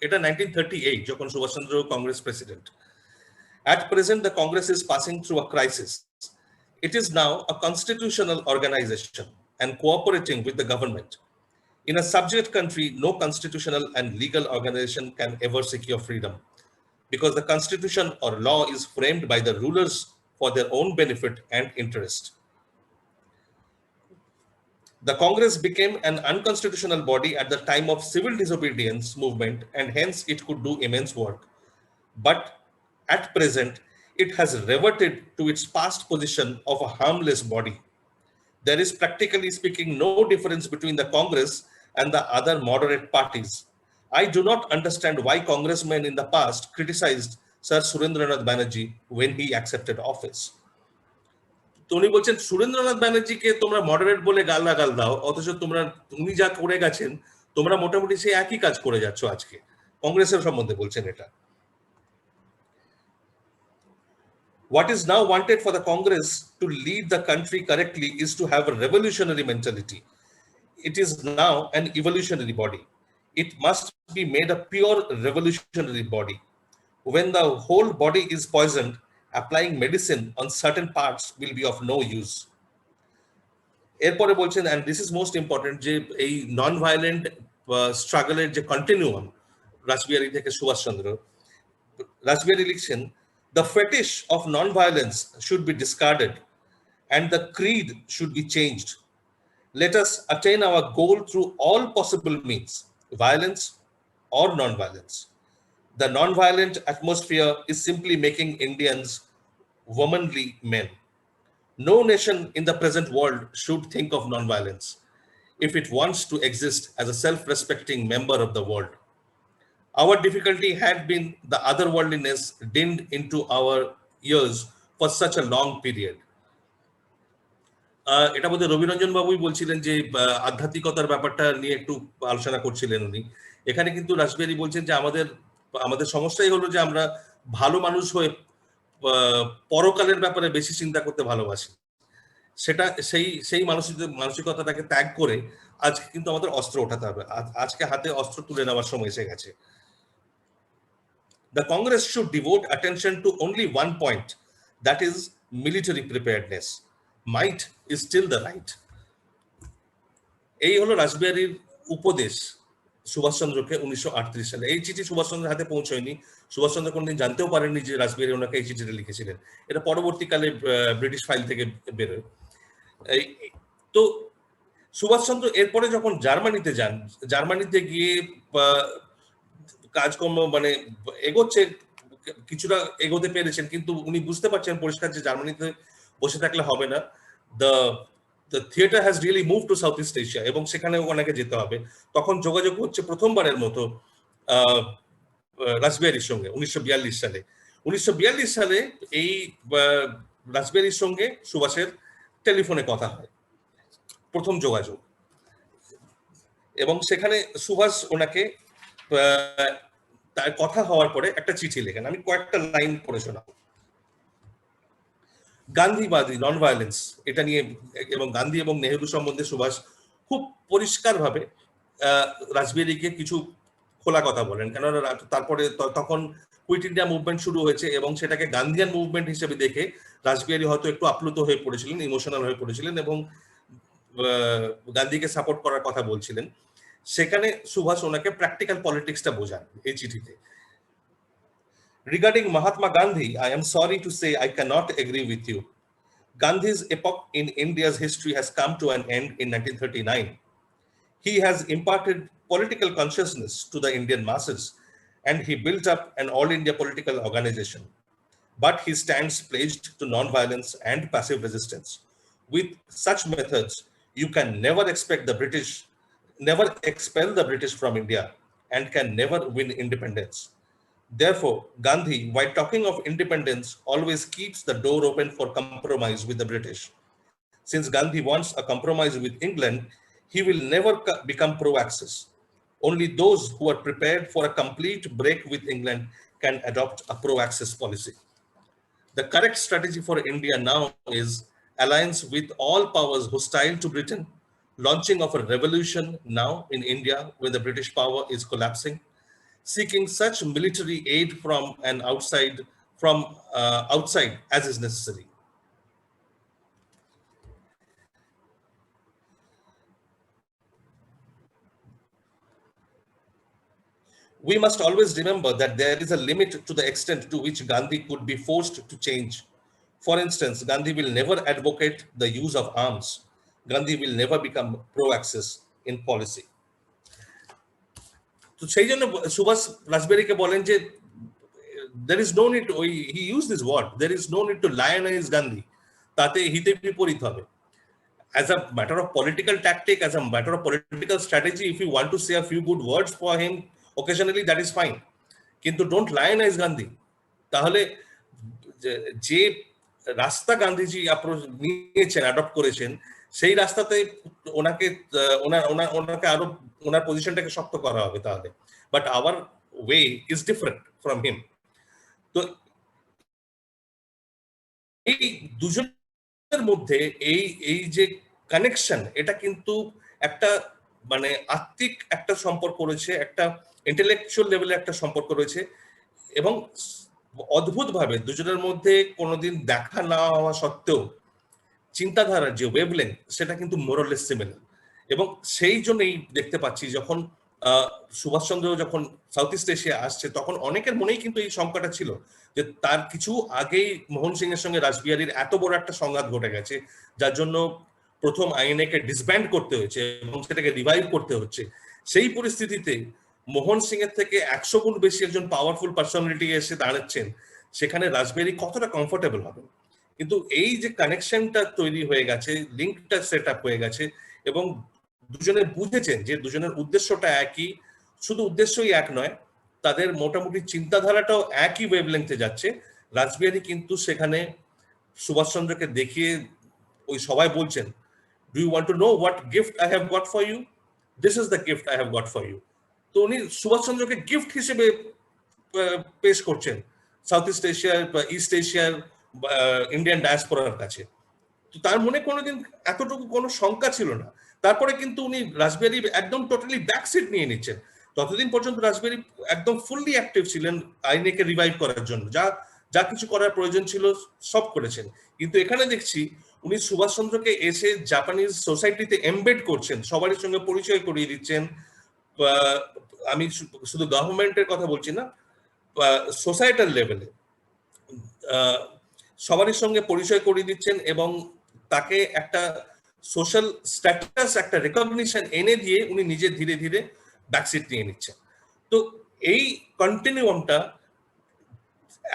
এটা 1938 যখন Subhash Chandra Congress president. At present the Congress is passing through a crisis. It is now a constitutional organization and cooperating with the government. In a subject country, no constitutional and legal organization can ever secure freedom, because the constitution or law is framed by the rulers for their own benefit and interest. The Congress became an unconstitutional body at the time of civil disobedience movement, and hence it could do immense work. But at present, it has reverted to its past position of a harmless body. There is, practically speaking, no difference between the Congress and the other moderate parties. I do not understand why congressmen in the past criticized Sir Surendranath Banerjee when he accepted office. তো উনি বলছেন, সুরেন্দ্রনাথ ব্যানার্জিকে তোমরা moderate বলে গালাগাল দাও, অথচ উনি যা করে গেছেন তোমরা মোটামুটি সেই একই কাজ করে যাচ্ছ আজকে। কংগ্রেসের সম্বন্ধে বলছেন এটা। What is now wanted for the Congress to lead the country correctly is to have a revolutionary mentality. It is now an evolutionary body. It must be made a pure revolutionary body. When the whole body is poisoned, applying medicine on certain parts will be of no use. এরপরে বলছেন, and this is most important, যে এই নন violent স্ট্রাগলের যে continuum Rashbehari থেকে সুভাষচন্দ্র, রাসবিহারী লিখছেন, the fetish of non-violence should be discarded and the creed should be changed. Let us attain our goal through all possible means, violence or non-violence. The non-violent atmosphere is simply making Indians womanly men. No nation in the present world should think of non-violence if it wants to exist as a self-respecting member of the world. Our difficulty had been the otherworldliness dinned into our ears for such a long period. এটা বোধহয় রবিরঞ্জন বাবুই বলছিলেন যে আধ্যাত্মিকতার ব্যাপারটা নিয়ে একটু আলোচনা করছিলেন উনি। এখানে কিন্তু রাসবিহারী বলছেন যে আমাদের সমস্যাই হলো যে আমরা ভালো মানুষ হয়ে পরকালের ব্যাপারে বেশি চিন্তা করতে ভালোবাসি। সেটা সেই মানসিকতাটাকে ত্যাগ করে আজকে কিন্তু আমাদের অস্ত্র ওঠাতে হবে। আজকে হাতে অস্ত্র তুলে নেওয়ার সময় এসে গেছে। The Congress should devote attention to only one point, that is military preparedness. Might is still the right. এই হলো রাসবিহারীর উপদেশ সুভাষচন্দ্রকে 1938 সালে। এই চিঠি সুভাষচন্দ্রের হাতে পৌঁছয়নি। সুভাষচন্দ্র কোনদিন জানতেও পারেননি যে রাসবিহারী ওনাকে এই চিঠিটা লিখেছিলেন। এটা পরবর্তীকালে ব্রিটিশ ফাইল থেকে বেরোয়। তো সুভাষচন্দ্র এরপরে যখন জার্মানিতে যান, জার্মানিতে গিয়ে কাজকর্ম মানে এগোচ্ছে, কিছুটা এগোতে পেরেছেন, কিন্তু উনি বুঝতে পারছেন পরিষ্কার যে জার্মানিতে বসে থাকলে হবে না। The theater has really moved to Southeast Asia, এবং সেখানে ওনাকে যেতে হবে। তখন যোগাযোগ হচ্ছে প্রথমবারের মতো রাসবিহারীর সঙ্গে 1942 সালে। 1942 সালে এই রাসবিহারীর সঙ্গে সুভাষের টেলিফোনে কথা হয়, প্রথম যোগাযোগ। এবং সেখানে সুভাষ ওনাকে তার কথা হওয়ার পরে একটা চিঠি লেখেন। আমি কয়েকটা লাইন পড়ে শোনাবো। গান্ধীবাদী নন ভায়োলেন্স এটা নিয়ে, এবং গান্ধী এবং নেহেরু সম্বন্ধে সুভাষ খুব পরিষ্কারভাবে রাসবিহারীকে কিছু খোলা কথা বলেন, কেননা তারপরে তখন কুইট ইন্ডিয়া মুভমেন্ট শুরু হয়েছে এবং সেটাকে গান্ধীয়ান মুভমেন্ট হিসেবে দেখে রাসবিহারী হয়তো একটু আপ্লুত হয়ে পড়েছিলেন, ইমোশনাল হয়ে পড়েছিলেন এবং গান্ধীকে সাপোর্ট করার কথা বলছিলেন। সেখানে সুভাষ ওনাকে প্র্যাকটিক্যাল পলিটিক্সটা বোঝান এই চিঠিতে। Regarding Mahatma Gandhi, I am sorry to say I cannot agree with you. Gandhi's epoch in India's history has come to an end in 1939. He has imparted political consciousness to the Indian masses, and he built up an all-India political organization. But he stands pledged to non-violence and passive resistance. With such methods, you can never expel the British from India, and can never win independence. Therefore, Gandhi, while talking of independence, always keeps the door open for compromise with the British. Since Gandhi wants a compromise with England, he will never become pro-Axis. Only those who are prepared for a complete break with England can adopt a pro-Axis policy. The correct strategy for India now is alliance with all powers hostile to Britain, launching of a revolution now in India when the British power is collapsing, seeking such military aid from outside as is necessary. We must always remember that there is a limit to the extent to which Gandhi could be forced to change. For instance, Gandhi will never advocate the use of arms. Gandhi will never become pro-Axis in policy. তো সেই জন্য সুভাষ রাসবিহারীকে বলেন যে there is no need to, he used this word, there is no need to lionize Gandhi. তাতে হিতে বিপরীত হবে। As a matter of political tactic, as a matter of political strategy, if you want to say a few good words for him occasionally, that is fine. কিন্তু don't lionize Gandhi. তাহলে যে রাস্তা গান্ধীজি নিয়েছেন, adopt করেছেন, সেই রাস্তাতে ওনাকে আরো ওনার পজিশনটাকে শক্ত করা হবে তাহলে। But hour way is different from him. তো এই দুজনের মধ্যে এই যে কানেকশন, এটা কিন্তু একটা মানে আত্মিক একটা সম্পর্ক রয়েছে, একটা ইন্টেলেকচুয়াল লেভেলে একটা সম্পর্ক রয়েছে এবং অদ্ভুতভাবে দুজনের মধ্যে কোনোদিন দেখা না হওয়া সত্ত্বেও চিন্তাধারার যে ওয়েভলেন্থ সেটা কিন্তু মোরলেস সিমিলার। এবং সেই জন্যই দেখতে পাচ্ছি যখন সুভাষচন্দ্র যখন সাউথ ইস্ট এশিয়া আসছে তখন অনেকের মনেই কিন্তু এই শঙ্কাটা ছিল যে তার কিছু আগেই মোহন সিং এর সঙ্গে রাসবিহারীর এত বড় একটা সংঘাত ঘটে গেছে, যার জন্য প্রথম আইএনএ কে ডিসব্যান্ড করতে হয়েছে এবং সেটাকে রিভাইভ করতে হচ্ছে। সেই পরিস্থিতিতে মোহন সিং এর থেকে 100 গুণ বেশি একজন পাওয়ারফুল পার্সোনালিটি এসে দাঁড়াচ্ছেন, সেখানে রাসবিহারী কতটা কমফোর্টেবল হবে। কিন্তু এই যে কানেকশনটা তৈরি হয়ে গেছে, লিঙ্কটা সেট আপ হয়ে গেছে এবং দুজনে বুঝেছেন যে দুজনের উদ্দেশ্যটা একই, শুধু উদ্দেশ্যই এক নয়, তাদের মোটামুটি চিন্তাধারাটাও একই ওয়েভলেন্থে যাচ্ছে। রাসবিহারী কিন্তু সেখানে সুভাষচন্দ্রকে দেখিয়ে ওই সবাই বলছেন, do you want to know what gift I have got for you, this is the gift I have got for you. তো উনি সুভাষচন্দ্রকে গিফট হিসেবে পেশ করছেন সাউথ ইস্ট এশিয়ার, ইস্ট এশিয়ার ইন্ডিয়ান ডায়াসপোরার কাছে। তো তার মনে কোনোদিন এতটুকু কোনো শঙ্কা ছিল না। তারপরে কিন্তু উনি রাসবিহারী একদম টোটালি ব্যাকসিট নিয়ে নিচ্ছেন। ততদিন পর্যন্ত রাসবিহারী একদম ফুললি অ্যাক্টিভ ছিলেন আইএনএ-কে রিভাইভ করার জন্য, যা কিছু করার প্রয়োজন ছিল সব করেছেন। কিন্তু এখানে দেখছি উনি সুভাষচন্দ্রকে এসে জাপানিজ সোসাইটিতে এমবেড করছেন, সবারই সঙ্গে পরিচয় করিয়ে দিচ্ছেন। আমি শুধু গভর্নমেন্টের কথা বলছি না, সোসাইটাল লেভেলে সবারই সঙ্গে পরিচয় করিয়ে দিচ্ছেন এবং তাকে একটা সোশ্যাল স্ট্যাটাস, একটা রেকগনিশন এনে দিয়ে উনি নিজে ধীরে ধীরে ব্যাকসিট নিয়ে নিচ্ছেন। তো এই কন্টিনিউয়ামটা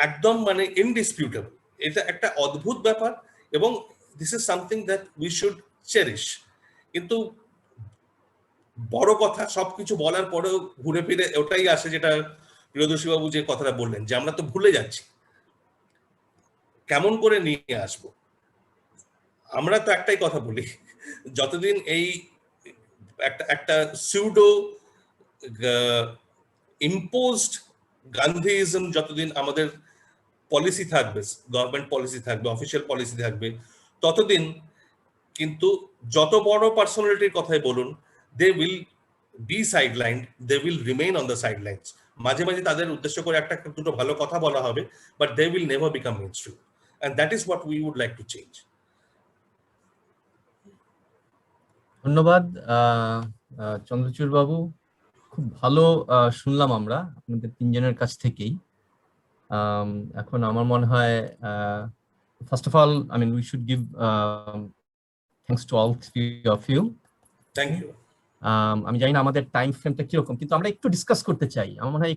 একদম মানে ইনডিসপিউটেবল। এটা একটা অদ্ভুত ব্যাপার এবং this is something that we should cherish. কিন্তু বড় কথা সবকিছু বলার পরেও ঘুরে ফিরে ওটাই আসে, যেটা প্রিয়দর্শী বাবু যে কথাটা বললেন, যে আমরা তো ভুলে যাচ্ছি, কেমন করে নিয়ে আসবো। আমরা তো একটাই কথা বলি, যতদিন এই একটা সিউডো ইম্পোজড গান্ধীইজম যতদিন আমাদের পলিসি থাকবে, গভর্নমেন্ট পলিসি থাকবে, অফিসিয়াল পলিসি থাকবে, ততদিন কিন্তু যত বড় পার্সোনালিটির কথাই বলুন, they will be sidelined, they will remain on the sidelines. মাঝে মাঝে তাদের উদ্দেশ্য করে একটা দুটো ভালো কথা বলা হবে, but they will never become mainstream, and that is what we would like to change. ধন্যবাদ চন্দ্রচূড় বাবু, খুব ভালো শুনলাম আমরা আপনাদের তিনজনের কাছ থেকেই। এখন আমার মনে হয় first of all I mean we should give thanks to all three of you. Thank you. আমি জানি না আমাদের টাইম ফ্রেমটা কিরকম, কিন্তু আমরা একটু ডিসকাস করতে চাই। আমার মনে হয়